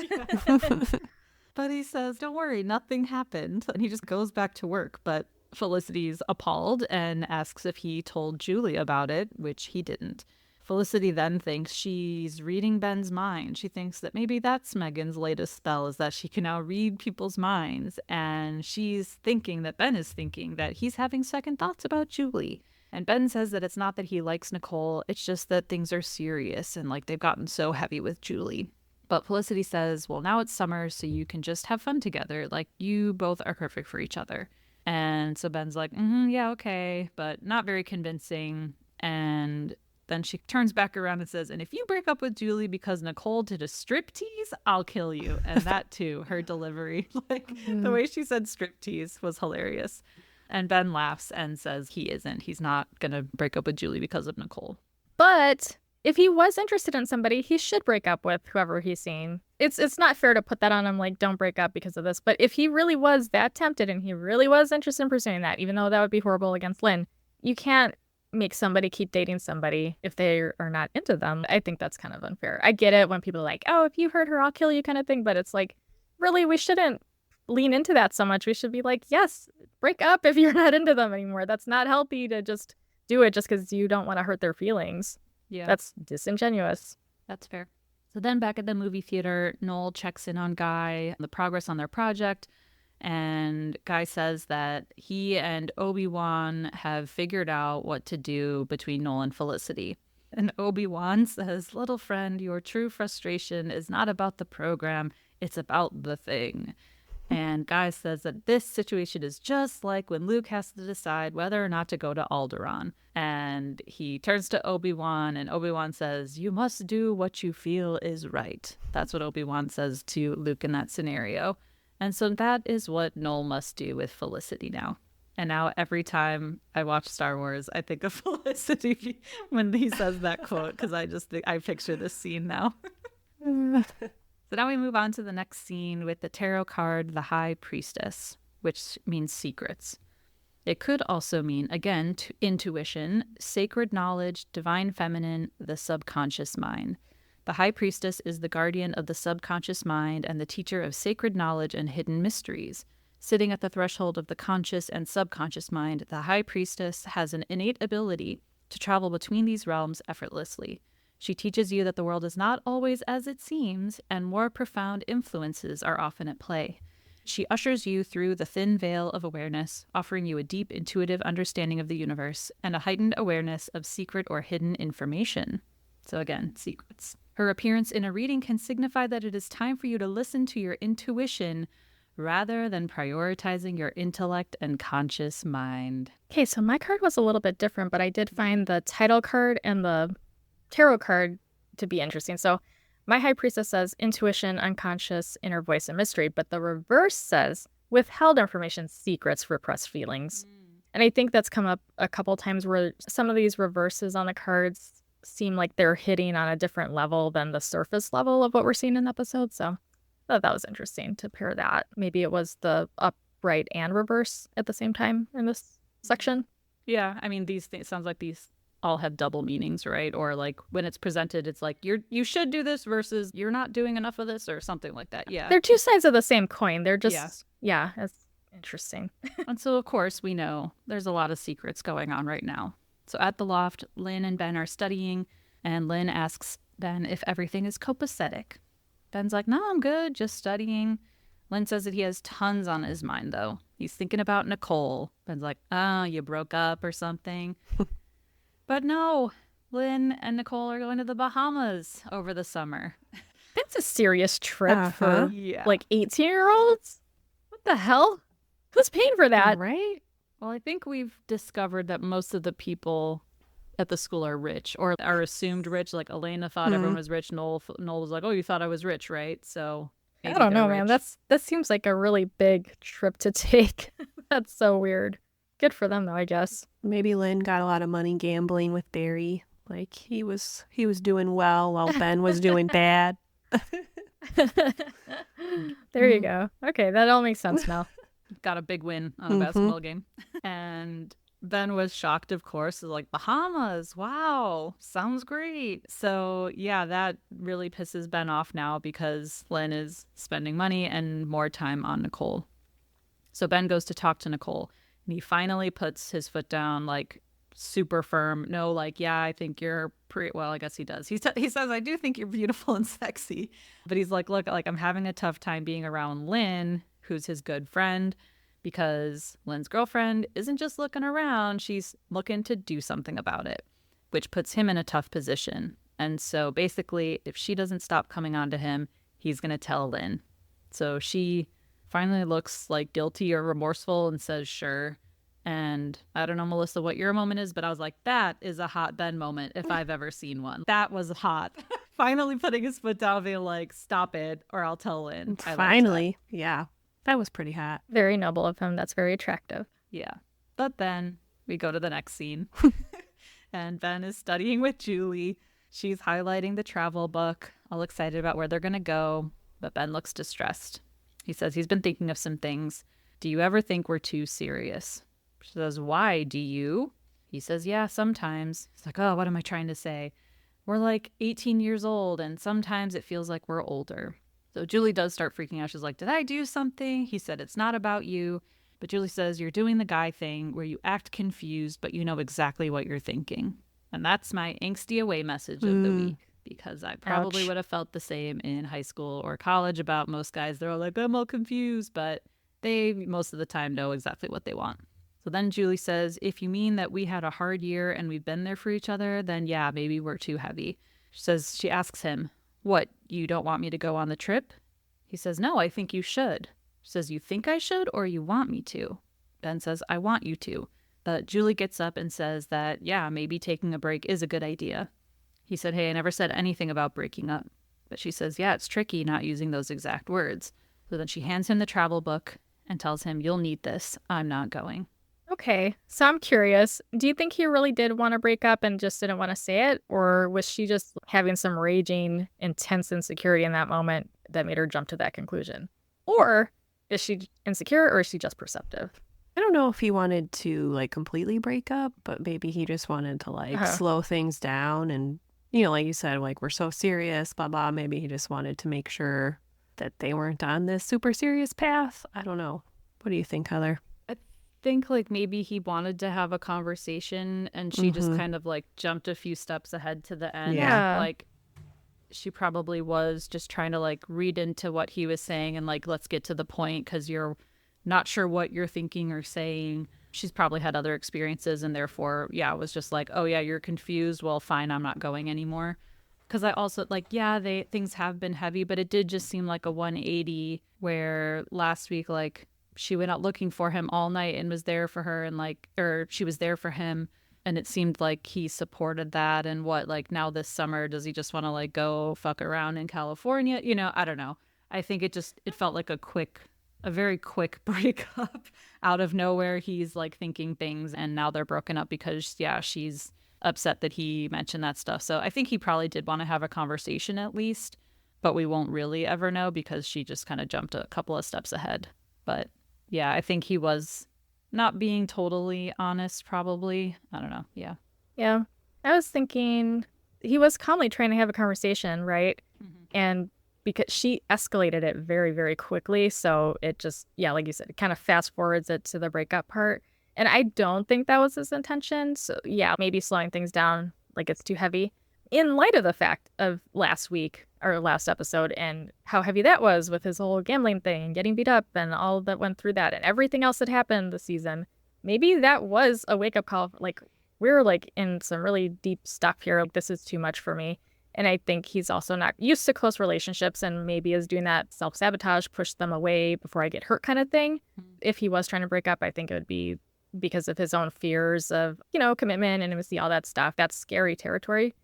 But he says, don't worry, nothing happened. And he just goes back to work. But Felicity's appalled and asks if he told Julie about it, which he didn't. Felicity then thinks she's reading Ben's mind. She thinks that maybe that's Meghan's latest spell, is that she can now read people's minds. And she's thinking that Ben is thinking that he's having second thoughts about Julie. And Ben says that it's not that he likes Nicole, it's just that things are serious and like they've gotten so heavy with Julie. But Felicity says, well, now it's summer, so you can just have fun together. Like, you both are perfect for each other. And so Ben's like, yeah, okay, but not very convincing. And then she turns back around and says, and if you break up with Julie because Nicole did a striptease, I'll kill you. And that too, her delivery, like the way she said striptease was hilarious. And Ben laughs and says he isn't. He's not going to break up with Julie because of Nicole. But if he was interested in somebody, he should break up with whoever he's seeing. It's not fair to put that on him, like, don't break up because of this. But if he really was that tempted and he really was interested in pursuing that, even though that would be horrible against Lynn, you can't make somebody keep dating somebody if they are not into them. I think that's kind of unfair. I get it when people are like, oh, if you hurt her, I'll kill you kind of thing. But it's like, really, we shouldn't lean into that so much. We should be like, yes, break up if you're not into them anymore. That's not healthy to just do it just because you don't want to hurt their feelings. Yeah, That's disingenuous. that's fair. So then back at the movie theater, Noel checks in on Guy, the progress on their project. And Guy says that he and Obi-Wan have figured out what to do between Noel and Felicity. And Obi-Wan says, little friend, your true frustration is not about the program, it's about the thing. And Guy says that this situation is just like when Luke has to decide whether or not to go to Alderaan. And he turns to Obi-Wan, and Obi-Wan says, you must do what you feel is right. That's what Obi-Wan says to Luke in that scenario. And so that is what Noel must do with Felicity now. And now every time I watch Star Wars, I think of Felicity when he says that quote, because I picture this scene now. So now we move on to the next scene with the tarot card, the High Priestess, which means secrets. It could also mean, again, intuition, sacred knowledge, divine feminine, the subconscious mind. The High Priestess is the guardian of the subconscious mind and the teacher of sacred knowledge and hidden mysteries. Sitting at the threshold of the conscious and subconscious mind, the High Priestess has an innate ability to travel between these realms effortlessly. She teaches you that the world is not always as it seems, and more profound influences are often at play. She ushers you through the thin veil of awareness, offering you a deep intuitive understanding of the universe and a heightened awareness of secret or hidden information. So again, secrets. Her appearance in a reading can signify that it is time for you to listen to your intuition rather than prioritizing your intellect and conscious mind. Okay, so my card was a little bit different, but I did find the title card and the tarot card to be interesting. So my High Priestess says intuition, unconscious, inner voice, and mystery, but the reverse says withheld information, secrets, repressed feelings. And I think that's come up a couple times where some of these reverses on the cards seem like they're hitting on a different level than the surface level of what we're seeing in the episode. So I thought that was interesting to pair that. Maybe it was the upright and reverse at the same time in this section. Yeah, I mean, these things sounds like these all have double meanings, right? Or like when it's presented, it's like you should do this versus you're not doing enough of this or something like that. Yeah. They're two sides of the same coin. They're just, yeah, it's interesting. And so, of course, we know there's a lot of secrets going on right now. So at the loft, Lynn and Ben are studying, and Lynn asks Ben if everything is copacetic. Ben's like, no, I'm good, just studying. Lynn says that he has tons on his mind, though. He's thinking about Nicole. Ben's like, oh, you broke up or something. But no, Lynn and Nicole are going to the Bahamas over the summer. That's a serious trip for Yeah. like 18-year-olds. What the hell? Who's paying for that? Right? Well, I think we've discovered that most of the people at the school are rich or are assumed rich. Like Elena thought everyone was rich. Noel was like, oh, you thought I was rich, right? So I maybe don't know, they're man. rich. That seems like a really big trip to take. That's so weird. Good for them, though, I guess. Maybe Lynn got a lot of money gambling with Barry. Like he was doing well while Ben was doing bad. There you go. Okay, that all makes sense now. Got a big win on a basketball game. And Ben was shocked, of course. Like, Bahamas, wow, sounds great. So yeah, that really pisses Ben off now because Lynn is spending money and more time on Nicole. So Ben goes to talk to Nicole. And he finally puts his foot down, like, super firm. No, like, yeah, I think you're pretty, well, I guess he does. He says, I do think you're beautiful and sexy. But he's like, look, like, I'm having a tough time being around Lynn, who's his good friend, because Lynn's girlfriend isn't just looking around. She's looking to do something about it, which puts him in a tough position. And so basically, if she doesn't stop coming on to him, he's going to tell Lynn. So she finally looks like guilty or remorseful and says, sure. And I don't know, Melissa, what your moment is, but I was like, that is a hot Ben moment if I've ever seen one. That was hot. Finally putting his foot down, being like, stop it, or I'll tell Lynn. Finally. Yeah. That was pretty hot. Very noble of him. That's very attractive. Yeah. But then we go to the next scene. And Ben is studying with Julie. She's highlighting the travel book, all excited about where they're going to go. But Ben looks distressed. He says he's been thinking of some things. Do you ever think we're too serious? She says, why? Do you? He says, yeah, sometimes. He's like, oh, what am I trying to say? We're like 18 years old, and sometimes it feels like we're older. So Julie does start freaking out. She's like, did I do something? He said, it's not about you. But Julie says, you're doing the guy thing where you act confused, but you know exactly what you're thinking. And that's my angsty away message of the week. Because I probably Ouch. would have felt the same in high school or college about most guys. They're all like, I'm all confused, but they most of the time know exactly what they want. So then Julie says, if you mean that we had a hard year and we've been there for each other, then yeah, maybe we're too heavy. She asks him, what, you don't want me to go on the trip? He says, no, I think you should. She says, you think I should or you want me to? Ben says, I want you to. But Julie gets up and says that, yeah, maybe taking a break is a good idea. He said, hey, I never said anything about breaking up. But she says, yeah, it's tricky not using those exact words. So then she hands him the travel book and tells him, you'll need this. I'm not going. Okay, so I'm curious. Do you think he really did want to break up and just didn't want to say it? Or was she just having some raging, intense insecurity in that moment that made her jump to that conclusion? Or is she insecure or is she just perceptive? I don't know if he wanted to like completely break up, but maybe he just wanted to like slow things down and, like you said, like we're so serious, blah, blah. Maybe he just wanted to make sure that they weren't on this super serious path. I don't know. What do you think, Heather? I think like maybe he wanted to have a conversation and she just kind of like jumped a few steps ahead to the end. Yeah. Like she probably was just trying to like read into what he was saying and like, let's get to the point because you're not sure what you're thinking or saying. She's probably had other experiences and therefore, yeah, it was just like, oh yeah, you're confused. Well, fine, I'm not going anymore. Because I also like, yeah, things have been heavy, but it did just seem like a 180 where last week, like she went out looking for him all night and was there for her and like, or she was there for him. And it seemed like he supported that. And what, like now this summer, does he just want to like go fuck around in California? I don't know. I think it felt like a very quick breakup out of nowhere. He's like thinking things and now they're broken up because, yeah, she's upset that he mentioned that stuff. So I think he probably did want to have a conversation at least, but we won't really ever know because she just kind of jumped a couple of steps ahead. But yeah, I think he was not being totally honest, probably. I don't know. Yeah. Yeah. I was thinking he was calmly trying to have a conversation, right? And because she escalated it very, very quickly. So it just, yeah, like you said, it kind of fast forwards it to the breakup part. And I don't think that was his intention. So yeah, maybe slowing things down like it's too heavy. In light of the fact of last week or last episode and how heavy that was with his whole gambling thing and getting beat up and all that went through that and everything else that happened this season, maybe that was a wake-up call. Like we're like in some really deep stuff here. Like this is too much for me. And I think he's also not used to close relationships and maybe is doing that self-sabotage, push them away before I get hurt kind of thing. If he was trying to break up, I think it would be because of his own fears of, commitment, intimacy, all that stuff. That's scary territory.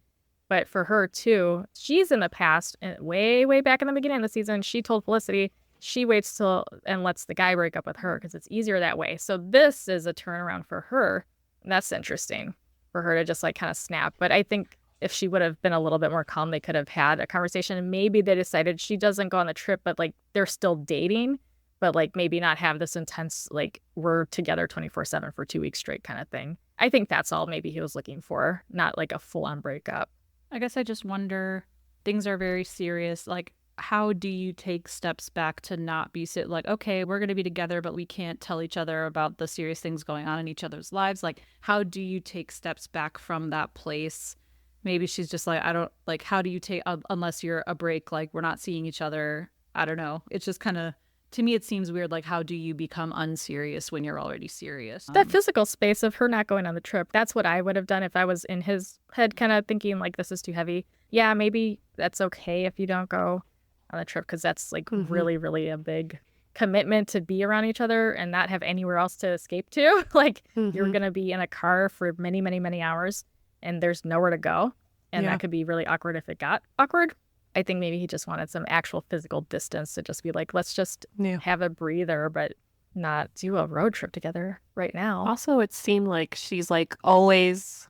But for her too, she's in the past, way, way back in the beginning of the season, she told Felicity she waits till and lets the guy break up with her because it's easier that way. So this is a turnaround for her. That's interesting for her to just like kind of snap. But I think if she would have been a little bit more calm, they could have had a conversation and maybe they decided she doesn't go on the trip, but like they're still dating, but like maybe not have this intense, like we're together 24/7 for 2 weeks straight kind of thing. I think that's all maybe he was looking for, not like a full on breakup. I guess I just wonder, things are very serious. Like, how do you take steps back to not be like, okay, we're going to be together, but we can't tell each other about the serious things going on in each other's lives? Like, how do you take steps back from that place? Maybe she's just like, I don't like, how do you take, unless you're a break, like we're not seeing each other. I don't know. It's just kind of, to me, it seems weird. Like, how do you become unserious when you're already serious? That physical space of her not going on the trip, that's what I would have done if I was in his head kind of thinking like, this is too heavy. Yeah, maybe that's okay if you don't go on the trip because that's like really, really a big commitment to be around each other and not have anywhere else to escape to. Like, you're going to be in a car for many, many, many hours and there's nowhere to go. And that could be really awkward if it got awkward. I think maybe he just wanted some actual physical distance to just be like, let's just have a breather, but not do a road trip together right now. Also, it seemed like she's always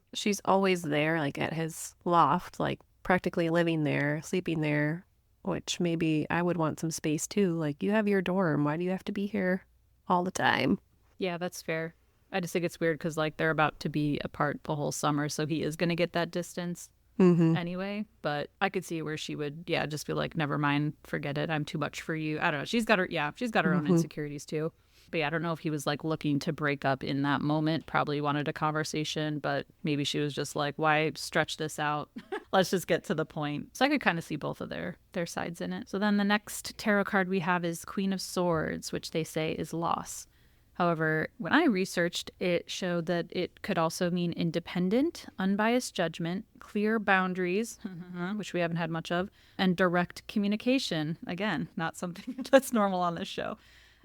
there, like at his loft, like practically living there, sleeping there, which maybe I would want some space too. Like, you have your dorm. Why do you have to be here all the time? Yeah, that's fair. I just think it's weird because like they're about to be apart the whole summer, so he is going to get that distance anyway. But I could see where she would, just be like, never mind, forget it. I'm too much for you. I don't know. She's got her own insecurities too. But yeah, I don't know if he was like looking to break up in that moment. Probably wanted a conversation, but maybe she was just like, why stretch this out? Let's just get to the point. So I could kind of see both of their sides in it. So then the next tarot card we have is Queen of Swords, which they say is loss. However, when I researched, it showed that it could also mean independent, unbiased judgment, clear boundaries, which we haven't had much of, and direct communication. Again, not something that's normal on this show.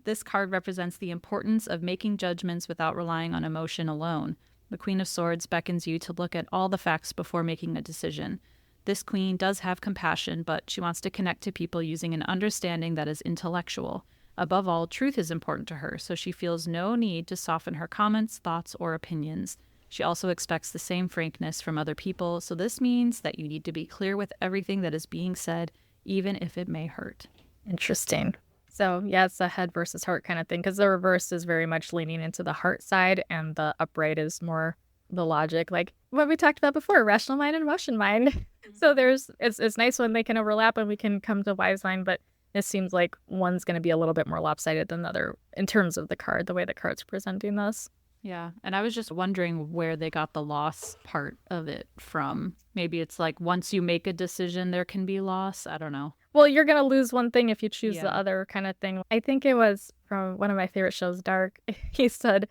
This card represents the importance of making judgments without relying on emotion alone. The Queen of Swords beckons you to look at all the facts before making a decision. This queen does have compassion, but she wants to connect to people using an understanding that is intellectual. Above all, truth is important to her, so she feels no need to soften her comments, thoughts, or opinions. She also expects the same frankness from other people, so this means that you need to be clear with everything that is being said, even if it may hurt. Interesting. So, yeah, it's a head versus heart kind of thing, because the reverse is very much leaning into the heart side, and the upright is more the logic, like what we talked about before, rational mind and emotion mind. So it's nice when they can overlap and we can come to wise mind, but it seems like one's going to be a little bit more lopsided than the other in terms of the card, the way the card's presenting this. Yeah, and I was just wondering where they got the loss part of it from. Maybe it's like once you make a decision, there can be loss. I don't know. Well, you're going to lose one thing if you choose Yeah. the other kind of thing. I think it was from one of my favorite shows, Dark. He said,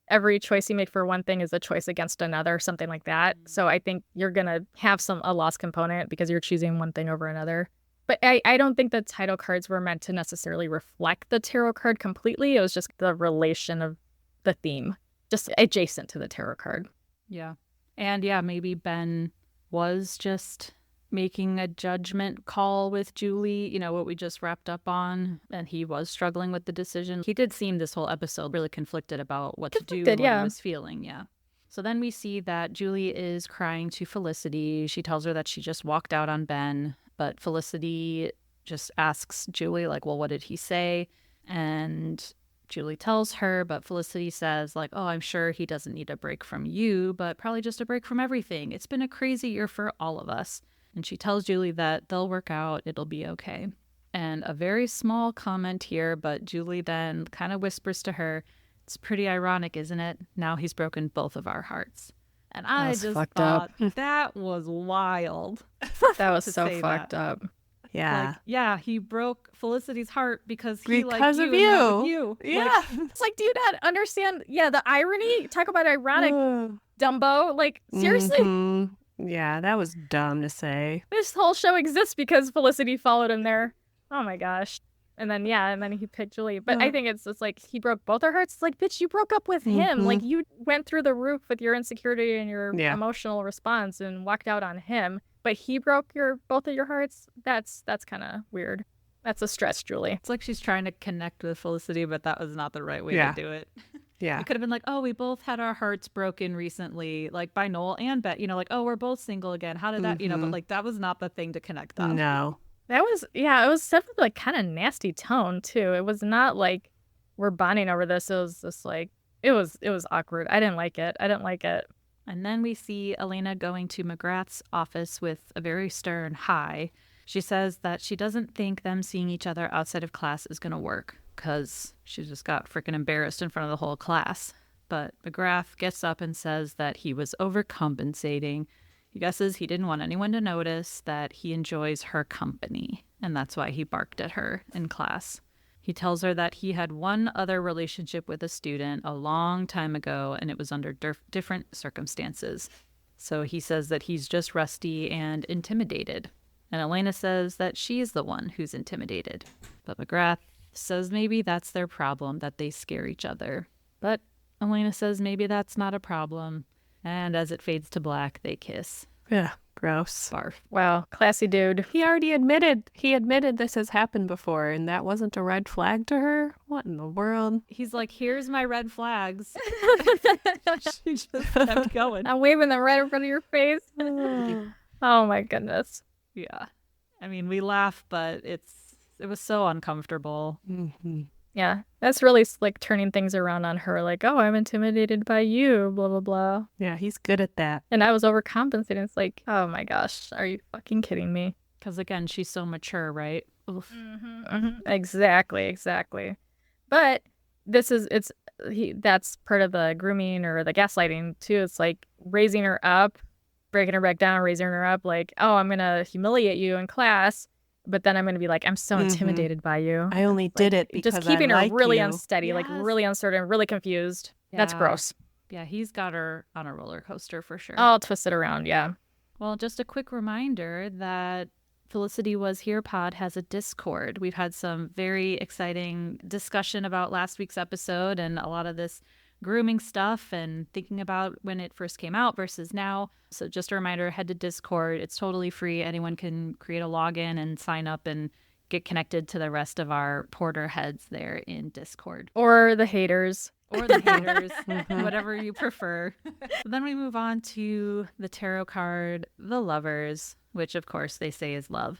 every choice you make for one thing is a choice against another, something like that. So I think you're going to have a loss component because you're choosing one thing over another. But I don't think the title cards were meant to necessarily reflect the tarot card completely. It was just the relation of the theme, just adjacent to the tarot card. Yeah. And yeah, maybe Ben was just making a judgment call with Julie, you know, what we just wrapped up on, and he was struggling with the decision. He did seem this whole episode really conflicted about what to do and what he was feeling. Yeah. So then we see that Julie is crying to Felicity. She tells her that she just walked out on Ben, but Felicity just asks Julie, like, well, what did he say? And Julie tells her, but Felicity says, like, oh, I'm sure he doesn't need a break from you, but probably just a break from everything. It's been a crazy year for all of us. And she tells Julie that they'll work out, it'll be okay. And a very small comment here, but Julie then kind of whispers to her, it's pretty ironic, isn't it? Now he's broken both of our hearts. And I just thought that was wild. That was so fucked up. Yeah. Like, yeah, he broke Felicity's heart because he liked because you of and not with you. you. Yeah. Like, It's like, do you not understand? Yeah, the irony. Talk about ironic, Dumbo. Like, seriously? Mhm. Yeah, that was dumb to say. This whole show exists because Felicity followed him there. Oh my gosh. And then, he picked Julie. But I think it's like he broke both our hearts. It's like, bitch, you broke up with him. Like, you went through the roof with your insecurity and your emotional response and walked out on him. But he broke both of your hearts. That's kind of weird. That's a stretch, Julie. it's like she's trying to connect with Felicity, but that was not the right way to do it. Yeah. It could have been like, oh, we both had our hearts broken recently, like by Noel and Bet, you know, like, oh, we're both single again. How did that, you know, but like that was not the thing to connect them. No. That was, it was definitely like kind of nasty tone too. It was not like we're bonding over this. It was just like, it was awkward. I didn't like it. And then we see Elena going to McGrath's office with a very stern hi. She says that she doesn't think them seeing each other outside of class is going to work because she just got freaking embarrassed in front of the whole class. But McGrath gets up and says that he was overcompensating. He guesses he didn't want anyone to notice that he enjoys her company, and that's why he barked at her in class. He tells her that he had one other relationship with a student a long time ago, and it was under different circumstances. So he says that he's just rusty and intimidated. And Elena says that she's the one who's intimidated. But McGrath says maybe that's their problem, that they scare each other. But Elena says maybe that's not a problem. And as it fades to black, they kiss. Yeah. Gross. Barf. Wow. Classy dude. He admitted this has happened before, and that wasn't a red flag to her? What in the world? He's like, here's my red flags. She just kept going. I'm waving them right in front of your face. Oh my goodness. Yeah. I mean, we laugh, but it was so uncomfortable. Mm-hmm. Yeah. That's really like turning things around on her. Like, oh, I'm intimidated by you, blah, blah, blah. Yeah, he's good at that. And I was overcompensating. It's like, oh my gosh, are you fucking kidding me? Because again, she's so mature, right? Exactly. But that's part of the grooming or the gaslighting too. It's like raising her up, breaking her back down, raising her up. Like, oh, I'm going to humiliate you in class. But then I'm going to be like, I'm so intimidated by you. I only did it because just keeping I her like really you. unsteady, like really uncertain, really confused. Yeah. That's gross. Yeah, he's got her on a roller coaster for sure. I'll twist it around, yeah. Well, just a quick reminder that Felicity Was Here Pod has a Discord. We've had some very exciting discussion about last week's episode and a lot of this grooming stuff and thinking about when it first came out versus now. So just a reminder, head to Discord. It's totally free. Anyone can create a login and sign up and get connected to the rest of our Porter heads there in Discord. Or the haters. Or the haters, whatever you prefer. Then we move on to the tarot card, the Lovers, which of course they say is love.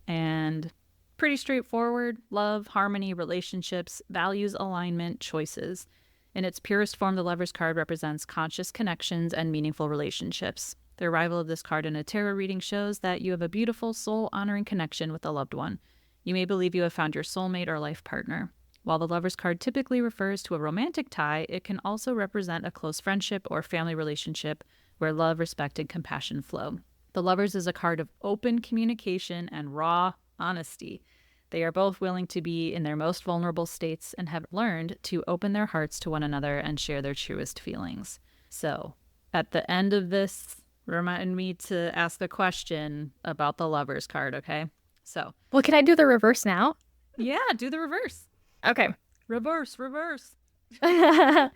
And pretty straightforward: love, harmony, relationships, values, alignment, choices. In its purest form, the Lovers card represents conscious connections and meaningful relationships. The arrival of this card in a tarot reading shows that you have a beautiful, soul-honoring connection with a loved one. You may believe you have found your soulmate or life partner. While the Lovers card typically refers to a romantic tie, it can also represent a close friendship or family relationship where love, respect, and compassion flow. The Lovers is a card of open communication and raw honesty. They are both willing to be in their most vulnerable states and have learned to open their hearts to one another and share their truest feelings. So, at the end of this, remind me to ask the question about the Lovers card, okay? So. Well, can I do the reverse now? Yeah, do the reverse. Okay. Reverse. Oh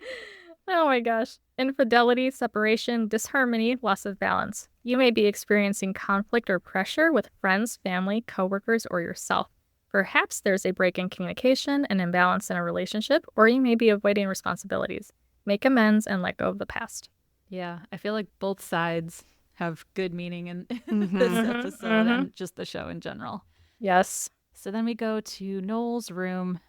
my gosh. Infidelity, separation, disharmony, loss of balance. You may be experiencing conflict or pressure with friends, family, coworkers, or yourself. Perhaps there's a break in communication, an imbalance in a relationship, or you may be avoiding responsibilities. Make amends and let go of the past. Yeah, I feel like both sides have good meaning in this episode and just the show in general. Yes. So then we go to Noel's room,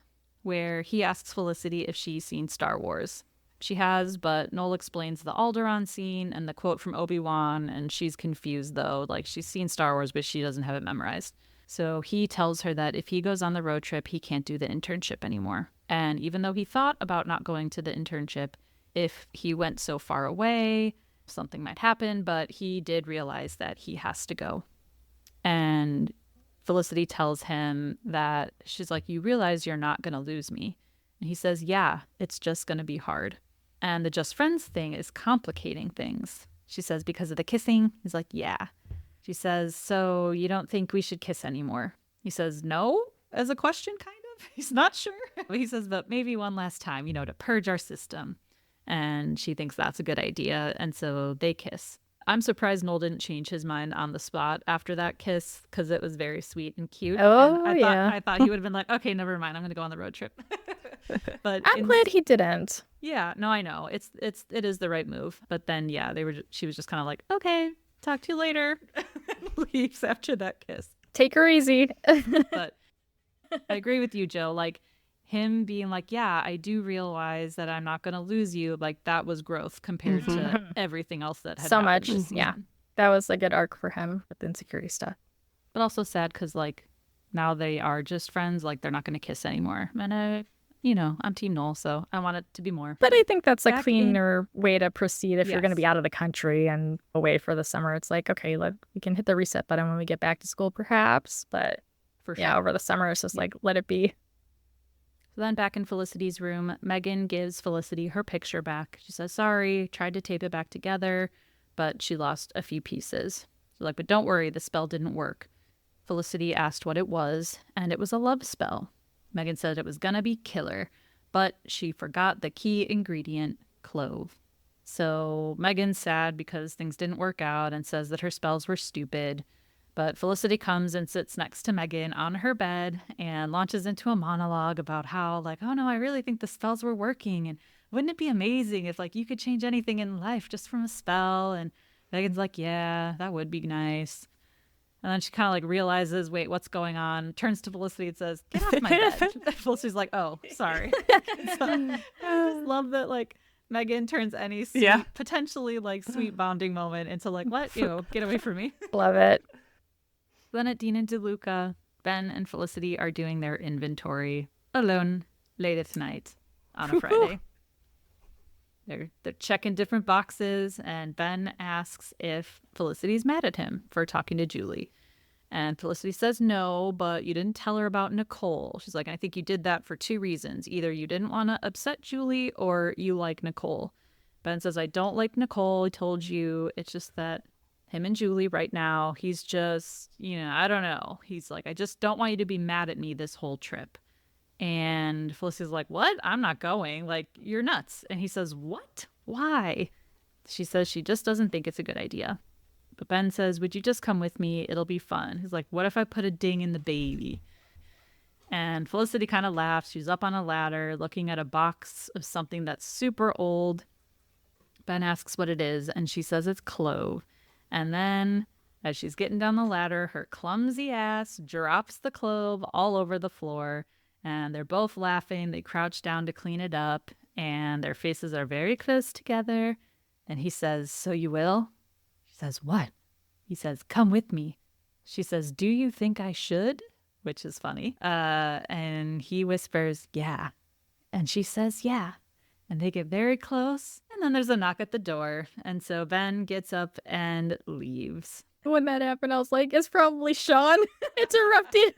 where he asks Felicity if she's seen Star Wars. She has, but Noel explains the Alderaan scene and the quote from Obi-Wan, and she's confused though. Like, she's seen Star Wars, but she doesn't have it memorized. So he tells her that if he goes on the road trip, he can't do the internship anymore. And even though he thought about not going to the internship, if he went so far away, something might happen, but he did realize that he has to go. And Felicity tells him that she's like, you realize you're not going to lose me. And he says, yeah, it's just going to be hard. And the just friends thing is complicating things. She says, because of the kissing? He's like, yeah. She says, so you don't think we should kiss anymore? He says, no, as a question, kind of. He's not sure. He says, but maybe one last time, to purge our system. And she thinks that's a good idea. And so they kiss. I'm surprised Noel didn't change his mind on the spot after that kiss, because it was very sweet and cute. Oh, and yeah. I thought he would have been like, okay, never mind. I'm going to go on the road trip. But I'm glad he didn't. Yeah, no, I know. It is the right move. But then, yeah, she was just kind of like, okay, talk to you later. Leaves after that kiss. Take her easy. But I agree with you, Jill. Like, him being like, yeah, I do realize that I'm not going to lose you. Like, that was growth compared to everything else that had so happened much. this season. Yeah, that was a good arc for him with the insecurity stuff. But also sad because, like, now they are just friends. Like, they're not going to kiss anymore. And, I'm Team Noel, so I want it to be more. But I think that's a Back cleaner way to proceed if you're going to Yes. be out of the country and away for the summer. It's like, okay, we can hit the reset button when we get back to school, perhaps. But For sure. yeah, over the summer, it's just like, let it be. So then back in Felicity's room, Meghan gives Felicity her picture back. She says, sorry, tried to tape it back together, but she lost a few pieces. She's like, but don't worry, the spell didn't work. Felicity asked what it was, and it was a love spell. Meghan said it was gonna be killer, but she forgot the key ingredient, clove. So Meghan's sad because things didn't work out and says that her spells were stupid. But Felicity comes and sits next to Meghan on her bed and launches into a monologue about how, like, oh no, I really think the spells were working. And wouldn't it be amazing if, like, you could change anything in life just from a spell? And Meghan's like, yeah, that would be nice. And then she kind of like realizes, wait, what's going on? Turns to Felicity and says, get off my bed. Felicity's like, oh, sorry. So, I just love that, like, Meghan turns any sweet, potentially like sweet bonding moment into like, what? Ew, get away from me. Love it. Then at Dean and DeLuca, Ben and Felicity are doing their inventory alone late at night on a Friday. They're checking different boxes, and Ben asks if Felicity's mad at him for talking to Julie. And Felicity says no, but you didn't tell her about Nicole. She's like, I think you did that for two reasons. Either you didn't want to upset Julie or you like Nicole. Ben says, I don't like Nicole. I told you. It's just that him and Julie right now, he's just, I don't know. He's like, I just don't want you to be mad at me this whole trip. And Felicity's like, what? I'm not going. Like, you're nuts. And he says, what? Why? She says she just doesn't think it's a good idea. But Ben says, would you just come with me? It'll be fun. He's like, what if I put a ding in the baby? And Felicity kind of laughs. She's up on a ladder looking at a box of something that's super old. Ben asks what it is, and she says it's clove. And then, as she's getting down the ladder, her clumsy ass drops the clove all over the floor. And they're both laughing. They crouch down to clean it up, and their faces are very close together. And he says, "So you will?" She says, "What?" He says, "Come with me." She says, "Do you think I should?" Which is funny. And he whispers, "Yeah." And she says, "Yeah." And they get very close. And then there's a knock at the door. And so Ben gets up and leaves. When that happened, I was like, it's probably Sean interrupting.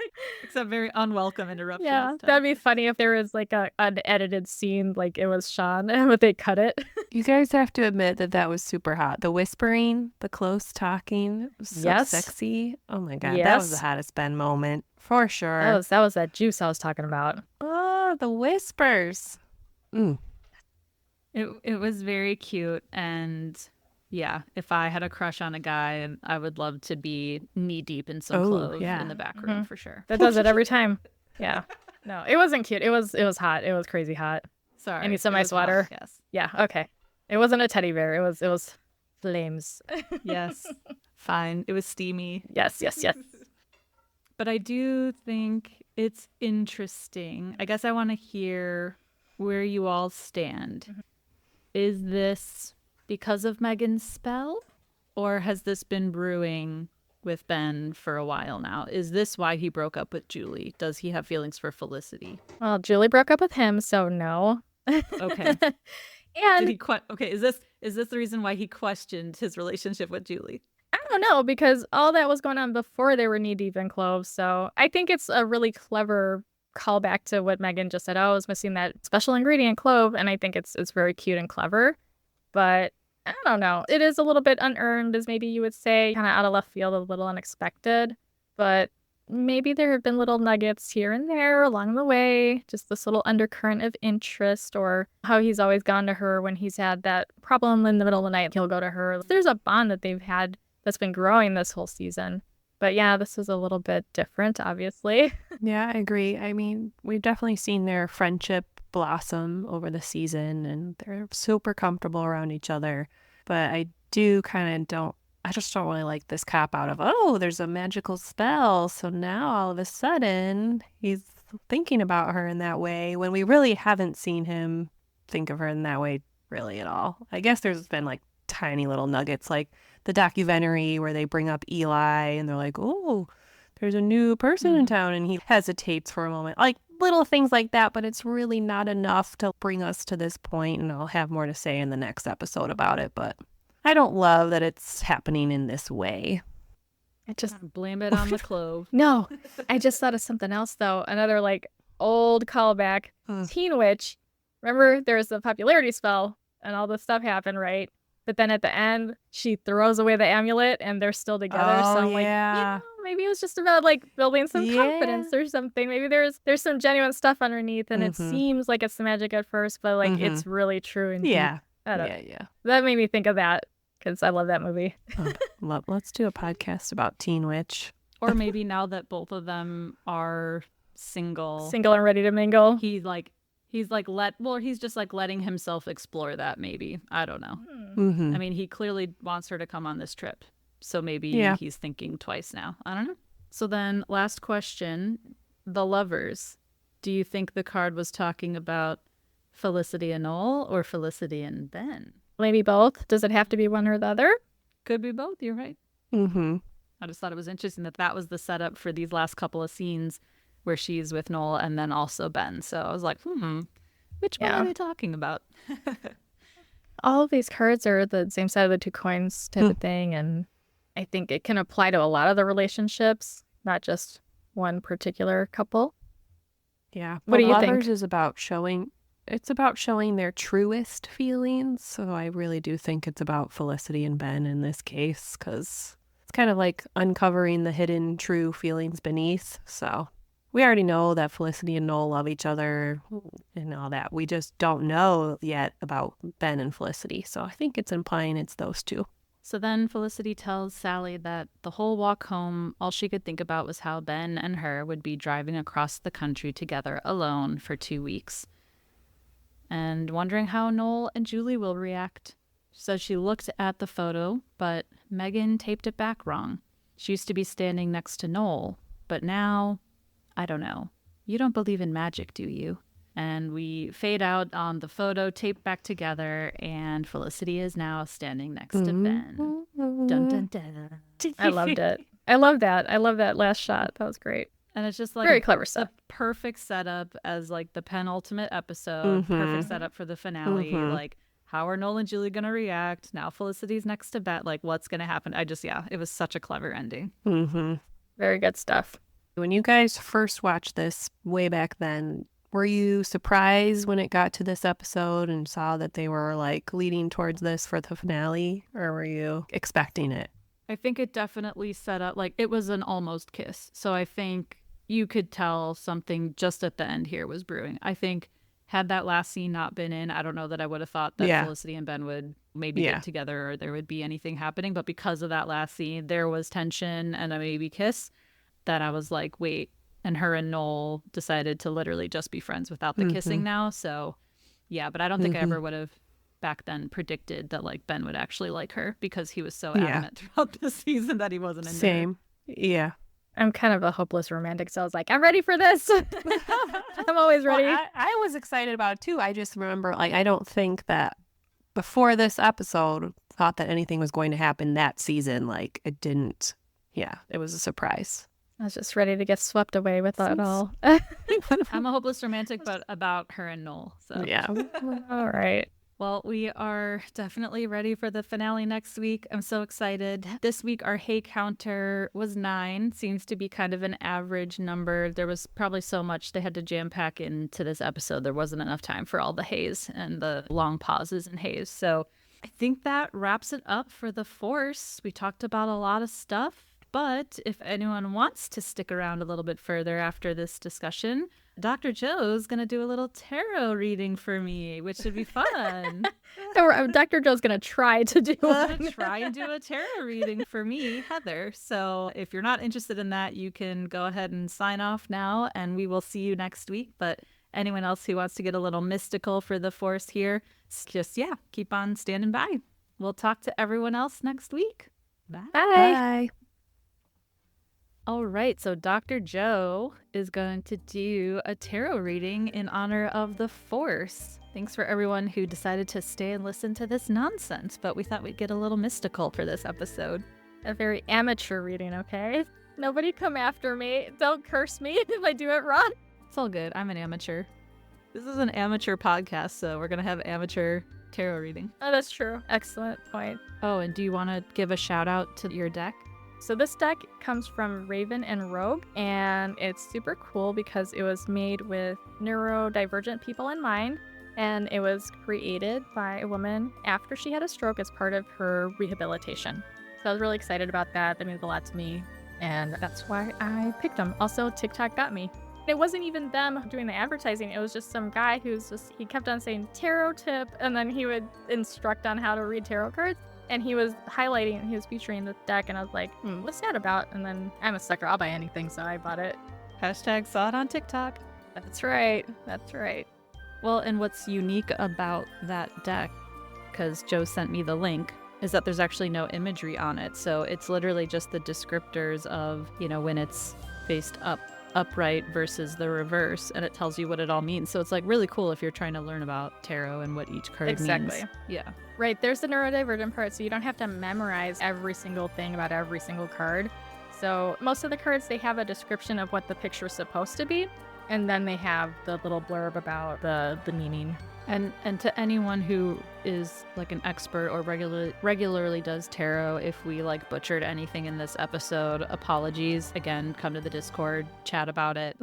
Except very unwelcome interruption. Yeah, this time. that'd be funny if there was like an unedited scene, like it was Sean, but they cut it. You guys have to admit that was super hot. The whispering, the close talking, it was so Yes. sexy. Oh my God, that was the Yes. hottest Ben moment for sure. That was that juice I was talking about. Oh, the whispers. It was very cute. And yeah, if I had a crush on a guy, I would love to be knee deep in some clove in the back room for sure. That does it every time. Yeah. No, it wasn't cute. It was hot. It was crazy hot. Sorry. I need some it my was sweater. hot, Yes. Yeah, okay. It wasn't a teddy bear. It was flames. Yes. Fine. It was steamy. Yes. But I do think it's interesting. I guess I want to hear where you all stand. Is this because of Meghan's spell? Or has this been brewing with Ben for a while now? Is this why he broke up with Julie? Does he have feelings for Felicity? Well, Julie broke up with him, so no. Okay. And Did he okay, is this the reason why he questioned his relationship with Julie? I don't know, because all that was going on before they were knee deep in cloves. So I think it's a really clever callback to what Meghan just said. Oh, I was missing that special ingredient, clove. And I think it's very cute and clever. But I don't know. It is a little bit unearned, as maybe you would say, kind of out of left field, a little unexpected. But maybe there have been little nuggets here and there along the way, just this little undercurrent of interest, or how he's always gone to her when he's had that problem in the middle of the night. He'll go to her. There's a bond that they've had that's been growing this whole season. But yeah, this is a little bit different, obviously. Yeah, I agree. I mean, we've definitely seen their friendship blossom over the season, and they're super comfortable around each other. But I just don't really like this cop out of, oh, there's a magical spell, so now all of a sudden he's thinking about her in that way, when we really haven't seen him think of her in that way really at all. I guess there's been like tiny little nuggets, like the documentary where they bring up Eli and they're like, oh, there's a new person in town, and he hesitates for a moment. Like little things like that, but it's really not enough to bring us to this point, and I'll have more to say in the next episode about it, but I don't love that it's happening in this way. I just Blame it on the clove. No, I just thought of something else, though. Another, like, old callback. Teen Witch. Remember, there was the popularity spell, and all this stuff happened, right? But then at the end, she throws away the amulet, and they're still together. Oh, So I'm like, maybe it was just about, like, building some confidence or something. Maybe there's some genuine stuff underneath, and it seems like it's magic at first, but, like, it's really true. And deep. I don't know. That made me think of that, because I love that movie. Let's do a podcast about Teen Witch. Or maybe now that both of them are single And ready to mingle. he's just like letting himself explore that, maybe. I don't know. Mm-hmm. I mean, he clearly wants her to come on this trip, so maybe he's thinking twice now. I don't know. So then, last question, the lovers. Do you think the card was talking about Felicity and Noel or Felicity and Ben? Maybe both. Does it have to be one or the other? Could be both, you're right. Mm-hmm. I just thought it was interesting that was the setup for these last couple of scenes where she's with Noel and then also Ben. So I was like, which one are they talking about? All of these cards are the same side of the two coins type of thing. And I think it can apply to a lot of the relationships, not just one particular couple. Yeah. What do you think? Lovers is about showing their truest feelings. So I really do think it's about Felicity and Ben in this case, because it's kind of like uncovering the hidden true feelings beneath. So we already know that Felicity and Noel love each other and all that. We just don't know yet about Ben and Felicity. So I think it's implying it's those two. So then Felicity tells Sally that the whole walk home, all she could think about was how Ben and her would be driving across the country together alone for 2 weeks. And wondering how Noel and Julie will react. She says she looked at the photo, but Meghan taped it back wrong. She used to be standing next to Noel, but now, I don't know. You don't believe in magic, do you? And we fade out on the photo, taped back together, and Felicity is now standing next to Ben. Dun, dun, dun. I loved it. I love that. I love that last shot. That was great. And it's just like Very clever stuff. a perfect setup as like the penultimate episode, perfect setup for the finale. Like, how are Noel and Julie going to react? Now Felicity's next to Bet. Like, what's going to happen? It was such a clever ending. Very good stuff. When you guys first watched this way back then, were you surprised when it got to this episode and saw that they were like leading towards this for the finale, or were you expecting it? I think it definitely set up, like, it was an almost kiss. So I think you could tell something just at the end here was brewing. I think had that last scene not been in, I don't know that I would have thought that Felicity and Ben would maybe get together or there would be anything happening. But because of that last scene, there was tension and a maybe kiss that I was like, wait. And her and Noel decided to literally just be friends without the kissing now. So, yeah, but I don't think I ever would have back then predicted that like Ben would actually like her because he was so adamant throughout the season that he wasn't into her. Yeah. I'm kind of a hopeless romantic, so I was like, I'm ready for this. I'm always ready. Well, I was excited about it too. I just remember, like, I don't think that before this episode thought that anything was going to happen that season. Like, it didn't. Yeah, it was a surprise. I was just ready to get swept away with it all. I'm a hopeless romantic, but about her and Noel. So Yeah. All right. Well, we are definitely ready for the finale next week. I'm so excited. This week, our hay counter was 9. Seems to be kind of an average number. There was probably so much they had to jam pack into this episode. There wasn't enough time for all the hays and the long pauses in hays. So I think that wraps it up for the Force. We talked about a lot of stuff. But if anyone wants to stick around a little bit further after this discussion, Dr. Joe's going to do a little tarot reading for me, which should be fun. Dr. Joe's going to try to do one. Try and do a tarot reading for me, Heather. So if you're not interested in that, you can go ahead and sign off now, and we will see you next week. But anyone else who wants to get a little mystical for the Force here, just, keep on standing by. We'll talk to everyone else next week. Bye. Bye. All right, so Dr. Joe is going to do a tarot reading in honor of the Force. Thanks for everyone who decided to stay and listen to this nonsense, but we thought we'd get a little mystical for this episode. A very amateur reading, okay? Nobody come after me. Don't curse me if I do it wrong. It's all good. I'm an amateur. This is an amateur podcast, so we're going to have amateur tarot reading. Oh, that's true. Excellent point. Oh, and do you want to give a shout out to your deck? So this deck comes from Raven and Rogue, and it's super cool because it was made with neurodivergent people in mind, and it was created by a woman after she had a stroke as part of her rehabilitation. So I was really excited about that. That means a lot to me, and that's why I picked them. Also, TikTok got me. It wasn't even them doing the advertising. It was just some guy he kept on saying tarot tip, and then he would instruct on how to read tarot cards. And he was featuring the deck, and I was like, what's that about? And then I'm a sucker. I'll buy anything, so I bought it. Hashtag saw it on TikTok. That's right. That's right. Well, and what's unique about that deck, because Joe sent me the link, is that there's actually no imagery on it. So it's literally just the descriptors of, when it's faced upright versus the reverse, and it tells you what it all means. So it's like really cool if you're trying to learn about tarot and what each card means. Yeah. Right, there's the neurodivergent part, so you don't have to memorize every single thing about every single card. So most of the cards, they have a description of what the picture's supposed to be, and then they have the little blurb about the meaning. And to anyone who is like an expert or regularly does tarot, if we like butchered anything in this episode, apologies. Again, come to the Discord, chat about it.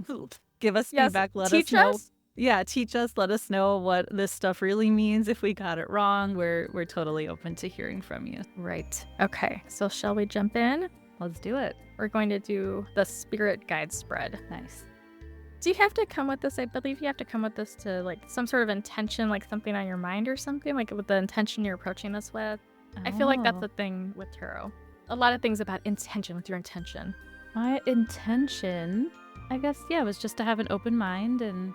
Give us feedback, let us know. Yeah, teach us, let us know what this stuff really means. If we got it wrong, we're totally open to hearing from you. Right. Okay, so shall we jump in? Let's do it. We're going to do the spirit guide spread. Nice. Do you have to come with this? I believe you have to come with this to like some sort of intention, like something on your mind or something, like with the intention you're approaching this with. I feel like that's Oh. the thing with tarot. A lot of things about intention with your intention. My intention, I guess, yeah, was just to have an open mind and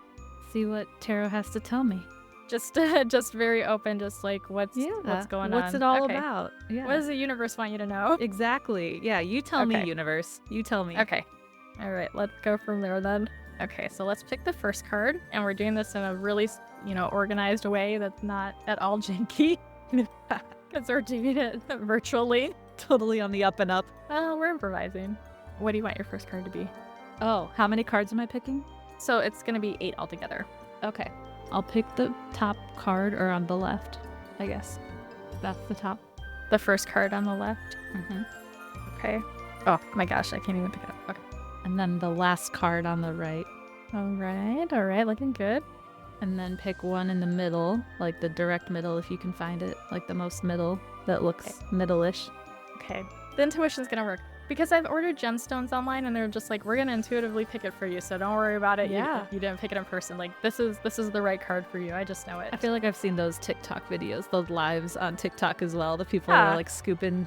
see what tarot has to tell me. Just very open, just like what's going on. What's it all Okay. about? Yeah. What does the universe want you to know? Exactly. Yeah, you tell me, Okay. universe. You tell me. Okay. All right, let's go from there then. Okay, so let's pick the first card, and we're doing this in a really, organized way that's not at all janky, because we're doing it virtually. Totally on the up and up. We're improvising. What do you want your first card to be? Oh, how many cards am I picking? So it's gonna be 8 altogether. Okay. I'll pick the top card or on the left, I guess. That's the top. The first card on the left. Mm-hmm. Okay. Oh my gosh, I can't even pick it up. Okay. And then the last card on the right. All right, looking good. And then pick one in the middle, like the direct middle if you can find it, like the most middle that looks middle-ish. Okay, the intuition's gonna work. Because I've ordered gemstones online and they're just like, we're gonna intuitively pick it for you, so don't worry about it. Yeah. You didn't pick it in person. Like, this is the right card for you. I just know it. I feel like I've seen those TikTok videos, those lives on TikTok as well. The people are like scooping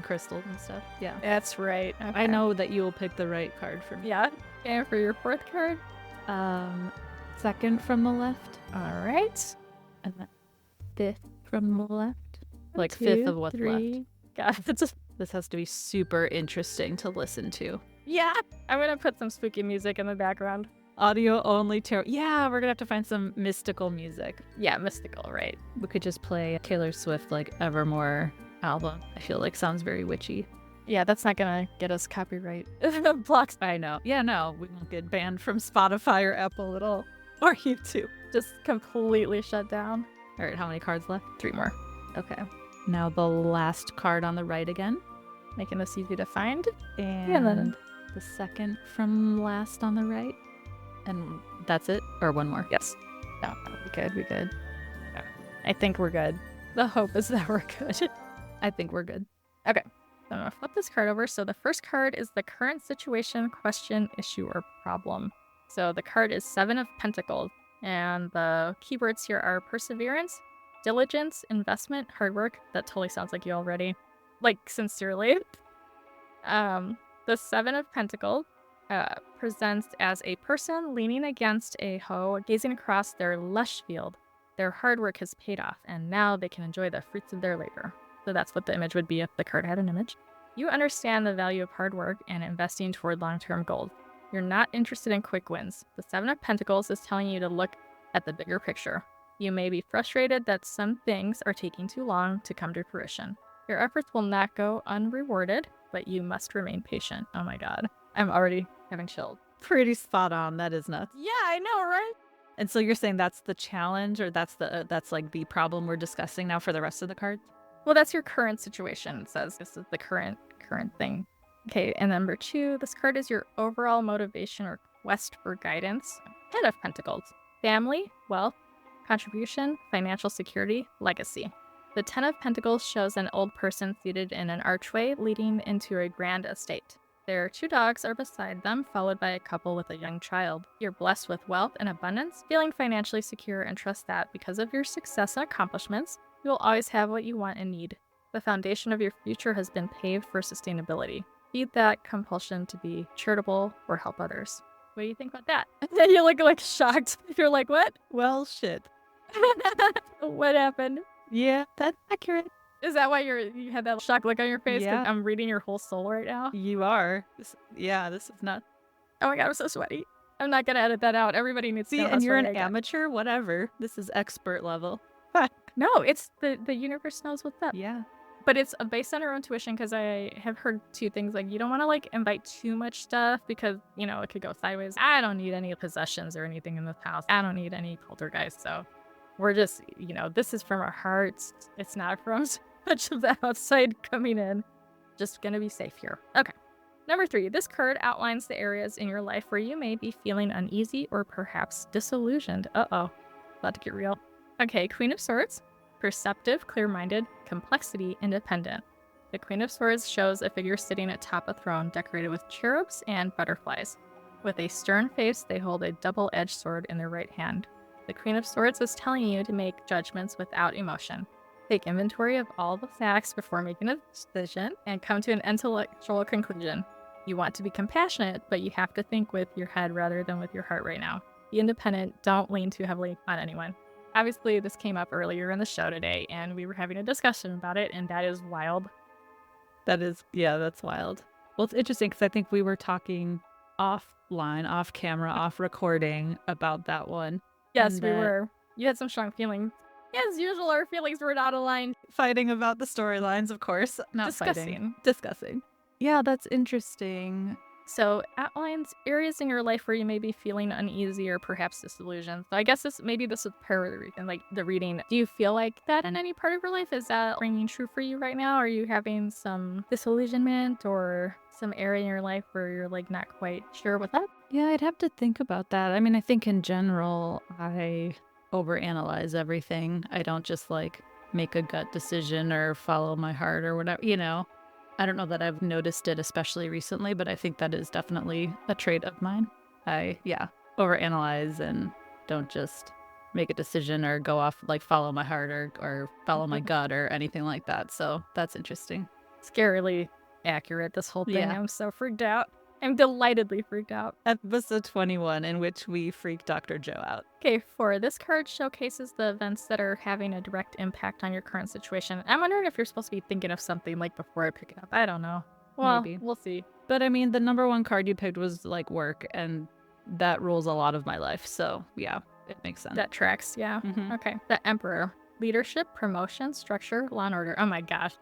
crystals and stuff. Yeah. That's right. Okay. I know that you will pick the right card for me. Yeah. And for your fourth card? Second from the left. All right. And then fifth from the left. Like 2, fifth of what's 3. God, This has to be super interesting to listen to. yeah. I'm gonna put some spooky music in the background. Audio only tarot. Yeah, we're gonna have to find some mystical music. Yeah, mystical, right? We could just play Taylor Swift, like Evermore album. I feel like sounds very witchy. Yeah, that's not gonna get us copyright blocks. I know. Yeah, no, we won't get banned from Spotify or Apple at all. Or YouTube. Just completely shut down. All right, how many cards left? 3 more. Okay. Now the last card on the right again. Making this easy to find. And then- the second from last on the right. And that's it? Or one more? Yes. No, we good. No. I think we're good. The hope is that we're good. I think we're good. Okay. So I'm going to flip this card over. So the first card is the current situation, question, issue, or problem. So the card is 7 of Pentacles. And the keywords here are perseverance, diligence, investment, hard work. That totally sounds like you already. Like, sincerely. The 7 of Pentacles presents as a person leaning against a hoe, gazing across their lush field. Their hard work has paid off, and now they can enjoy the fruits of their labor. So that's what the image would be if the card had an image. You understand the value of hard work and investing toward long-term goals. You're not interested in quick wins. The 7 of Pentacles is telling you to look at the bigger picture. You may be frustrated that some things are taking too long to come to fruition. Your efforts will not go unrewarded, but you must remain patient. Oh my god. I'm already having chills. Pretty spot on. That is nuts. Yeah, I know, right? And so you're saying that's the challenge, or that's like the problem we're discussing now for the rest of the cards? Well, that's your current situation. It says this is the current thing. Okay, and number 2, this card is your overall motivation or quest for guidance. 10 of Pentacles. Family, wealth, contribution, financial security, legacy. The 10 of Pentacles shows an old person seated in an archway leading into a grand estate. Their 2 dogs are beside them, followed by a couple with a young child. You're blessed with wealth and abundance, feeling financially secure, and trust that because of your success and accomplishments, you will always have what you want and need. The foundation of your future has been paved for sustainability. Feed that compulsion to be charitable or help others. What do you think about that? Then you look like shocked. You're like, what? Well, shit. What happened? Yeah, that's accurate. Is that why you had that shocked look on your face? 'Cause Yeah. I'm reading your whole soul right now. You are. This is not. Oh my god, I'm so sweaty. I'm not gonna edit that out. Everybody needs to See, know how and you're sweaty an I get. amateur, whatever. This is expert level. No, it's the universe knows what's up. Yeah. But it's based on our intuition because I have heard 2 things. Like, you don't want to like invite too much stuff because, it could go sideways. I don't need any possessions or anything in this house. I don't need any poltergeists. So we're just, this is from our hearts. It's not from so much of the outside coming in. Just gonna be safe here. Okay. Number 3, this card outlines the areas in your life where you may be feeling uneasy or perhaps disillusioned. Uh-oh. About to get real. Okay, Queen of Swords. Perceptive, clear-minded, complexity, independent. The Queen of Swords shows a figure sitting atop a throne decorated with cherubs and butterflies. With a stern face, they hold a double-edged sword in their right hand. The Queen of Swords is telling you to make judgments without emotion. Take inventory of all the facts before making a decision and come to an intellectual conclusion. You want to be compassionate, but you have to think with your head rather than with your heart right now. Be independent. Don't lean too heavily on anyone. Obviously, this came up earlier in the show today, and we were having a discussion about it, and that is wild. That's wild. Well, it's interesting because I think we were talking offline, off camera, off recording about that one. Yes, And we that- were. You had some strong feelings. As usual, our feelings were not aligned. Fighting about the storylines, of course. Not fighting. Discussing. Yeah, that's interesting. So, outlines areas in your life where you may be feeling uneasy or perhaps disillusioned. So, I guess this is part of the reason, like the reading. Do you feel like that in any part of your life? Is that ringing true for you right now? Are you having some disillusionment or some area in your life where you're like not quite sure with that? Yeah, I'd have to think about that. I mean, I think in general, I overanalyze everything. I don't just like make a gut decision or follow my heart or whatever, you know. I don't know that I've noticed it especially recently, but I think that is definitely a trait of mine. I overanalyze and don't just make a decision or go off like follow my heart or follow my gut or anything like that. So that's interesting. Scarily accurate, this whole thing. Yeah. I'm so freaked out. I'm delightedly freaked out. Episode 21, in which we freak Dr. Joe out. Okay, 4. This card showcases the events that are having a direct impact on your current situation. I'm wondering if you're supposed to be thinking of something like before I pick it up. I don't know. Well, Maybe. We'll see. But I mean, the number one card you picked was like work, and that rules a lot of my life. So yeah, it makes sense. That tracks, yeah. Mhm. Okay. The Emperor. Leadership, promotion, structure, law and order. Oh my gosh.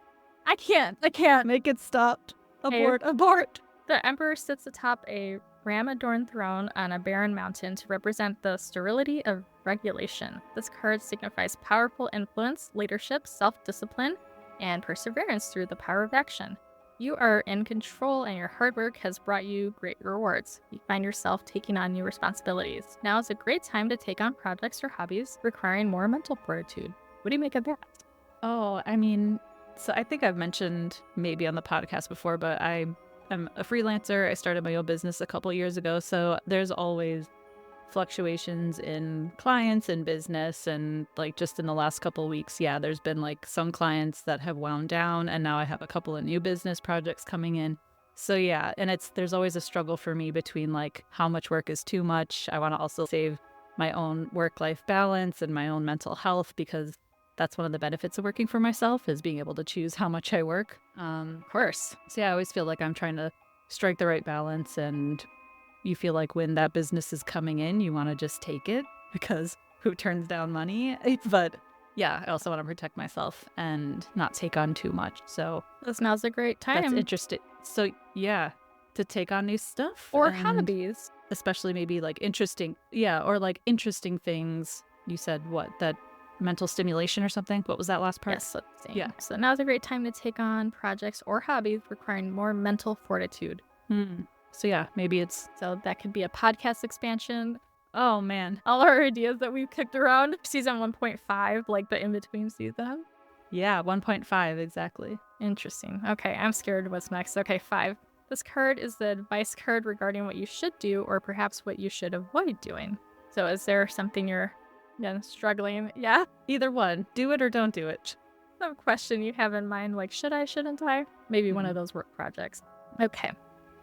I can't. Make it stop. Hey. Abort. The Emperor sits atop a ram-adorned throne on a barren mountain to represent the sterility of regulation. This card signifies powerful influence, leadership, self-discipline, and perseverance through the power of action. You are in control and your hard work has brought you great rewards. You find yourself taking on new responsibilities. Now is a great time to take on projects or hobbies requiring more mental fortitude. What do you make of that? Oh, I mean, so I think I've mentioned maybe on the podcast before, but I'm a freelancer. I started my own business a couple years ago, so there's always fluctuations in clients and business, and like just in the last couple of weeks, there's been like some clients that have wound down, and now I have a couple of new business projects coming in. So and there's always a struggle for me between like how much work is too much. I want to also save my own work-life balance and my own mental health, because that's one of the benefits of working for myself, is being able to choose how much I work. Of course. So I always feel like I'm trying to strike the right balance, and you feel like when that business is coming in, you want to just take it, because who turns down money? But I also want to protect myself and not take on too much. So Now's a great time. that's interesting. So to take on new stuff Or and hobbies. especially maybe like interesting things. You said what, that mental stimulation or something? What was that last part? Yes, let's see. Yeah. So now's a great time to take on projects or hobbies requiring more mental fortitude. So maybe it's So that could be a podcast expansion. oh man. All our ideas that we've kicked around. Season 1.5, like the in-between season. 1.5 exactly. Interesting. Okay, I'm scared what's next. Okay, 5. This card is the advice card regarding what you should do or perhaps what you should avoid doing. So is there something you're struggling? Yeah? Either one. Do it or don't do it. Some question you have in mind, like should I, shouldn't I? Maybe one of those work projects. Okay.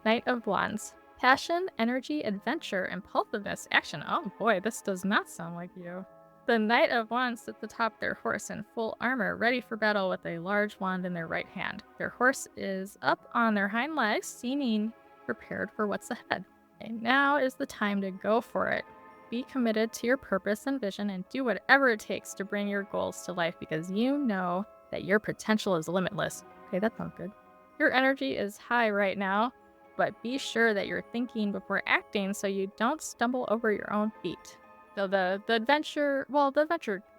Knight of Wands. Passion, energy, adventure, impulsiveness, action. Oh boy, this does not sound like you. The Knight of Wands sits atop their horse in full armor, ready for battle with a large wand in their right hand. Their horse is up on their hind legs, seeming prepared for what's ahead. And now is the time to go for it. Be committed to your purpose and vision and do whatever it takes to bring your goals to life, because you know that your potential is limitless. Okay, that sounds good. Your energy is high right now, but be sure that you're thinking before acting so you don't stumble over your own feet. So the adventure,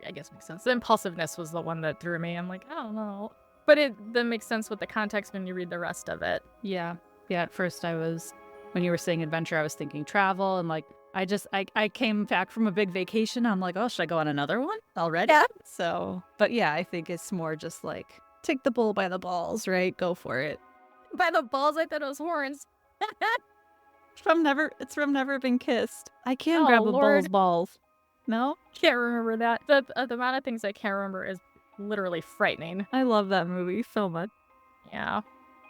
I guess makes sense. The impulsiveness was the one that threw me. I'm like, I don't know. But that makes sense with the context when you read the rest of it. Yeah. At first when you were saying adventure, I was thinking travel, and like I came back from a big vacation. I'm like, oh, should I go on another one already? Yeah. So, but I think it's more just like take the bull by the balls, right? Go for it. By the balls, I thought it was horns. It's from Never Been Kissed. I can Oh, grab a Lord. bull's balls. No? Can't remember that. The amount of things I can't remember is literally frightening. I love that movie so much. Yeah.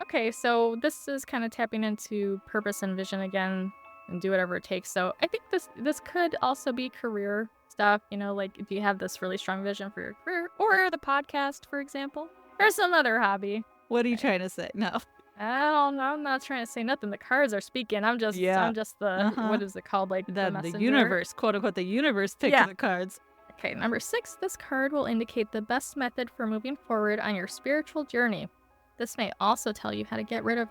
Okay, so this is kind of tapping into purpose and vision again and do whatever it takes. So I think this could also be career stuff, you know, like if you have this really strong vision for your career or the podcast, for example, or some other hobby. What are you trying to say? No. I don't know. I'm not trying to say nothing. The cards are speaking. I'm just the, what is it called? Like the The messenger? universe, quote unquote, the universe picked the cards. Okay, number 6. This card will indicate the best method for moving forward on your spiritual journey. This may also tell you how to get rid of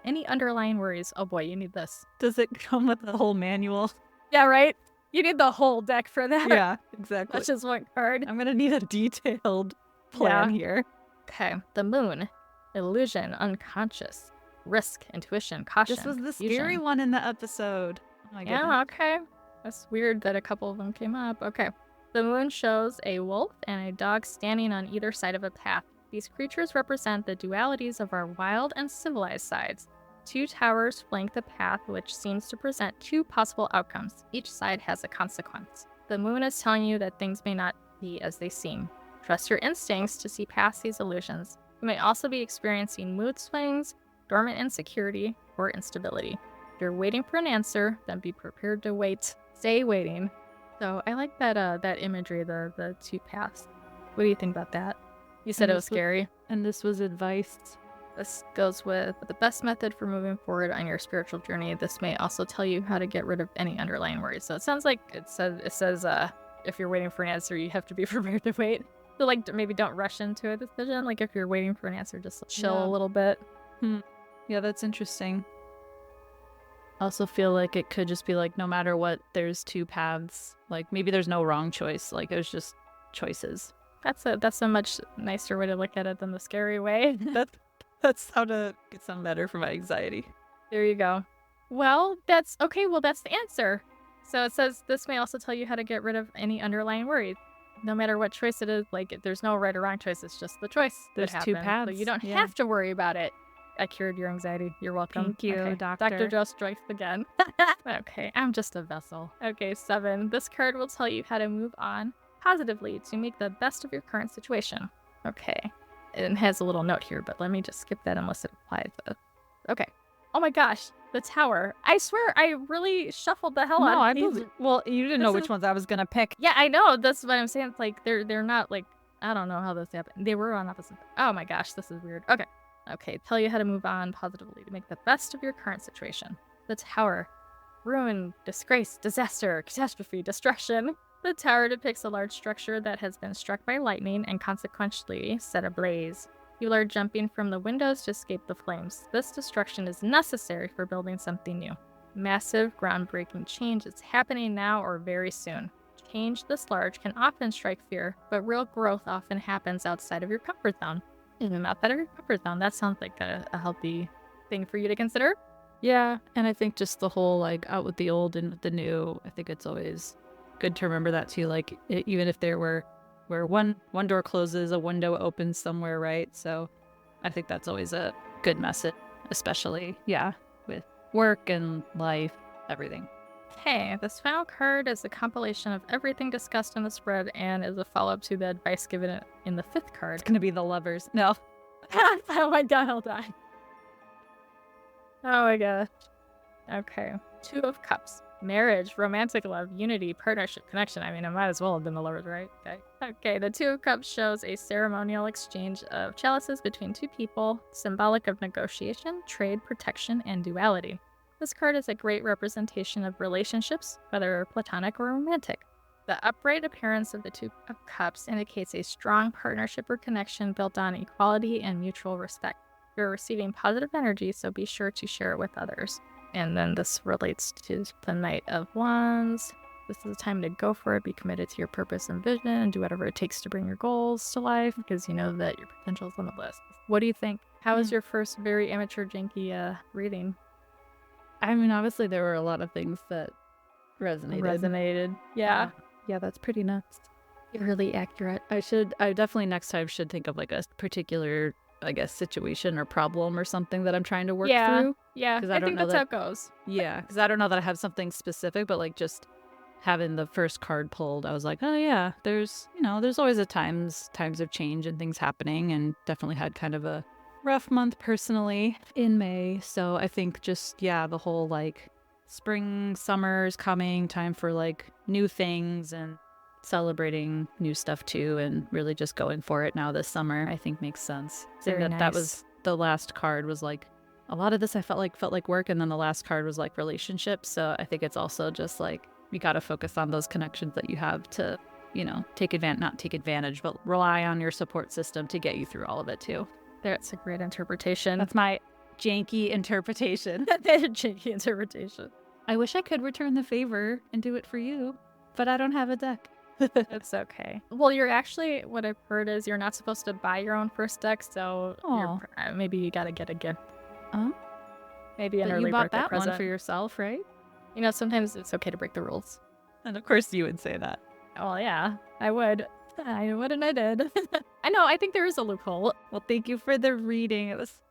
any underlying worries. Oh boy, you need this. Does it come with the whole manual? Yeah, right? You need the whole deck for that. Yeah, exactly. That's just one card. I'm going to need a detailed plan here. Okay, the moon. Illusion, unconscious. Risk, intuition, caution. This was the confusion. scary one in the episode. Oh my goodness. Yeah, okay. That's weird that a couple of them came up. Okay. The moon shows a wolf and a dog standing on either side of a path. These creatures represent the dualities of our wild and civilized sides. 2 towers flank the path, which seems to present 2 possible outcomes. Each side has a consequence. The moon is telling you that things may not be as they seem. Trust your instincts to see past these illusions. You may also be experiencing mood swings, dormant insecurity, or instability. If you're waiting for an answer, then be prepared to wait. Stay waiting. So I like that imagery, the 2 paths. What do you think about that? You said it was scary. And this was advice. This goes with the best method for moving forward on your spiritual journey. This may also tell you how to get rid of any underlying worries. So it sounds like it says if you're waiting for an answer, you have to be prepared to wait. So like maybe don't rush into a decision. Like if you're waiting for an answer, just chill a little bit. Yeah, that's interesting. I also feel like it could just be like no matter what, there's 2 paths. Like maybe there's no wrong choice. Like there's just choices. That's a much nicer way to look at it than the scary way. That's how to get some better for my anxiety. There you go. Well, that's okay. Well, that's the answer. So it says this may also tell you how to get rid of any underlying worries. No matter what choice it is, like there's no right or wrong choice. It's just the choice. There's that 2 happened. paths. So you don't have to worry about it. I cured your anxiety. You're welcome. Thank you, okay. doctor. Dr. Joe strikes again. Okay, I'm just a vessel. Okay, 7. This card will tell you how to move on positively to make the best of your current situation. Okay. It has a little note here, but let me just skip that unless it applies. Okay. Oh my gosh, the tower. I swear I really shuffled the hell out of these. Well, you didn't know which ones I was going to pick. Yeah, I know. That's what I'm saying. It's like they're not like, I don't know how this happened. They were on opposite. Oh my gosh, this is weird. Okay, tell you how to move on positively to make the best of your current situation. The tower. Ruin, disgrace, disaster, catastrophe, destruction. The tower depicts a large structure that has been struck by lightning and consequently set ablaze. People are jumping from the windows to escape the flames. This destruction is necessary for building something new. Massive, groundbreaking change is happening now or very soon. Change this large can often strike fear, but real growth often happens outside of your comfort zone. Even outside of your comfort zone. That sounds like a healthy thing for you to consider. Yeah, and I think just the whole like out with the old and with the new, I think it's always good to remember that too. Like even if there were where one door closes, a window opens somewhere, right? So I think that's always a good message, especially with work and life, everything. Okay, this final card is a compilation of everything discussed in the spread and is a follow-up to the advice given in the 5th card. It's gonna be the lovers. No. Oh my god, hold on. Oh my gosh. Okay. 2 of Cups. Marriage, romantic love, unity, partnership, connection. I mean, it might as well have been the lovers, right? Okay, the 2 of Cups shows a ceremonial exchange of chalices between 2 people, symbolic of negotiation, trade, protection, and duality. This card is a great representation of relationships, whether platonic or romantic. The upright appearance of the 2 of Cups indicates a strong partnership or connection built on equality and mutual respect. You're receiving positive energy, so be sure to share it with others. And then this relates to the Knight of Wands. This is the time to go for it, be committed to your purpose and vision, and do whatever it takes to bring your goals to life, because you know that your potential is limitless. What do you think? How was your first very amateur janky reading? I mean, obviously there were a lot of things that resonated. Yeah. Yeah, that's pretty nuts. You're really accurate. I definitely next time should think of like a particular, I guess, situation or problem or something that I'm trying to work through. Yeah, I think that's how it goes. Yeah, because I don't know that I have something specific, but like just having the first card pulled, I was like, oh yeah, there's always times of change and things happening, and definitely had kind of a rough month personally in May. So I think just, the whole like spring, summer's coming, time for like new things and celebrating new stuff too, and really just going for it now this summer, I think makes sense. Very nice. That was the last card was like, a lot of this I felt like work, and then the last card was like relationships. So I think it's also just like, you got to focus on those connections that you have to, not take advantage, but rely on your support system to get you through all of it too. That's a great interpretation. That's my janky interpretation. Janky interpretation. I wish I could return the favor and do it for you, but I don't have a deck. It's okay. Well, you're actually, what I've heard is you're not supposed to buy your own first deck, so maybe you gotta get a gift. Maybe an early you bought birthday that present. one for yourself, right? Sometimes it's okay to break the rules. And of course you would say that. Well, yeah, I would. I would, and I did. I know, I think there is a loophole. Well, thank you for the reading. That was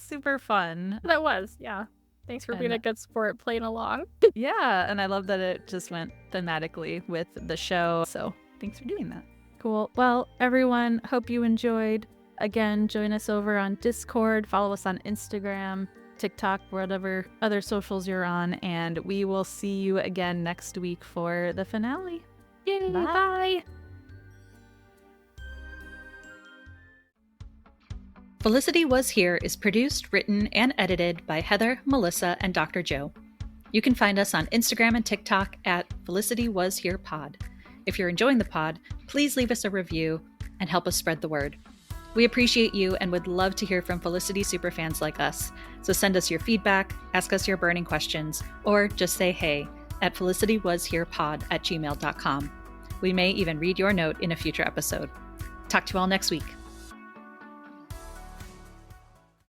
super fun. That was, yeah. Thanks for being a good sport, playing along. Yeah, and I love that it just went thematically with the show. So thanks for doing that. Cool. Well, everyone, hope you enjoyed. Again, join us over on Discord. Follow us on Instagram, TikTok, whatever other socials you're on. And we will see you again next week for the finale. Yay, bye. Felicity Was Here is produced, written, and edited by Heather, Melissa, and Dr. Joe. You can find us on Instagram and TikTok at Felicity Was Here Pod. If you're enjoying the pod, please leave us a review and help us spread the word. We appreciate you and would love to hear from Felicity superfans like us. So send us your feedback, ask us your burning questions, or just say hey at felicitywasherepod@gmail.com. We may even read your note in a future episode. Talk to you all next week.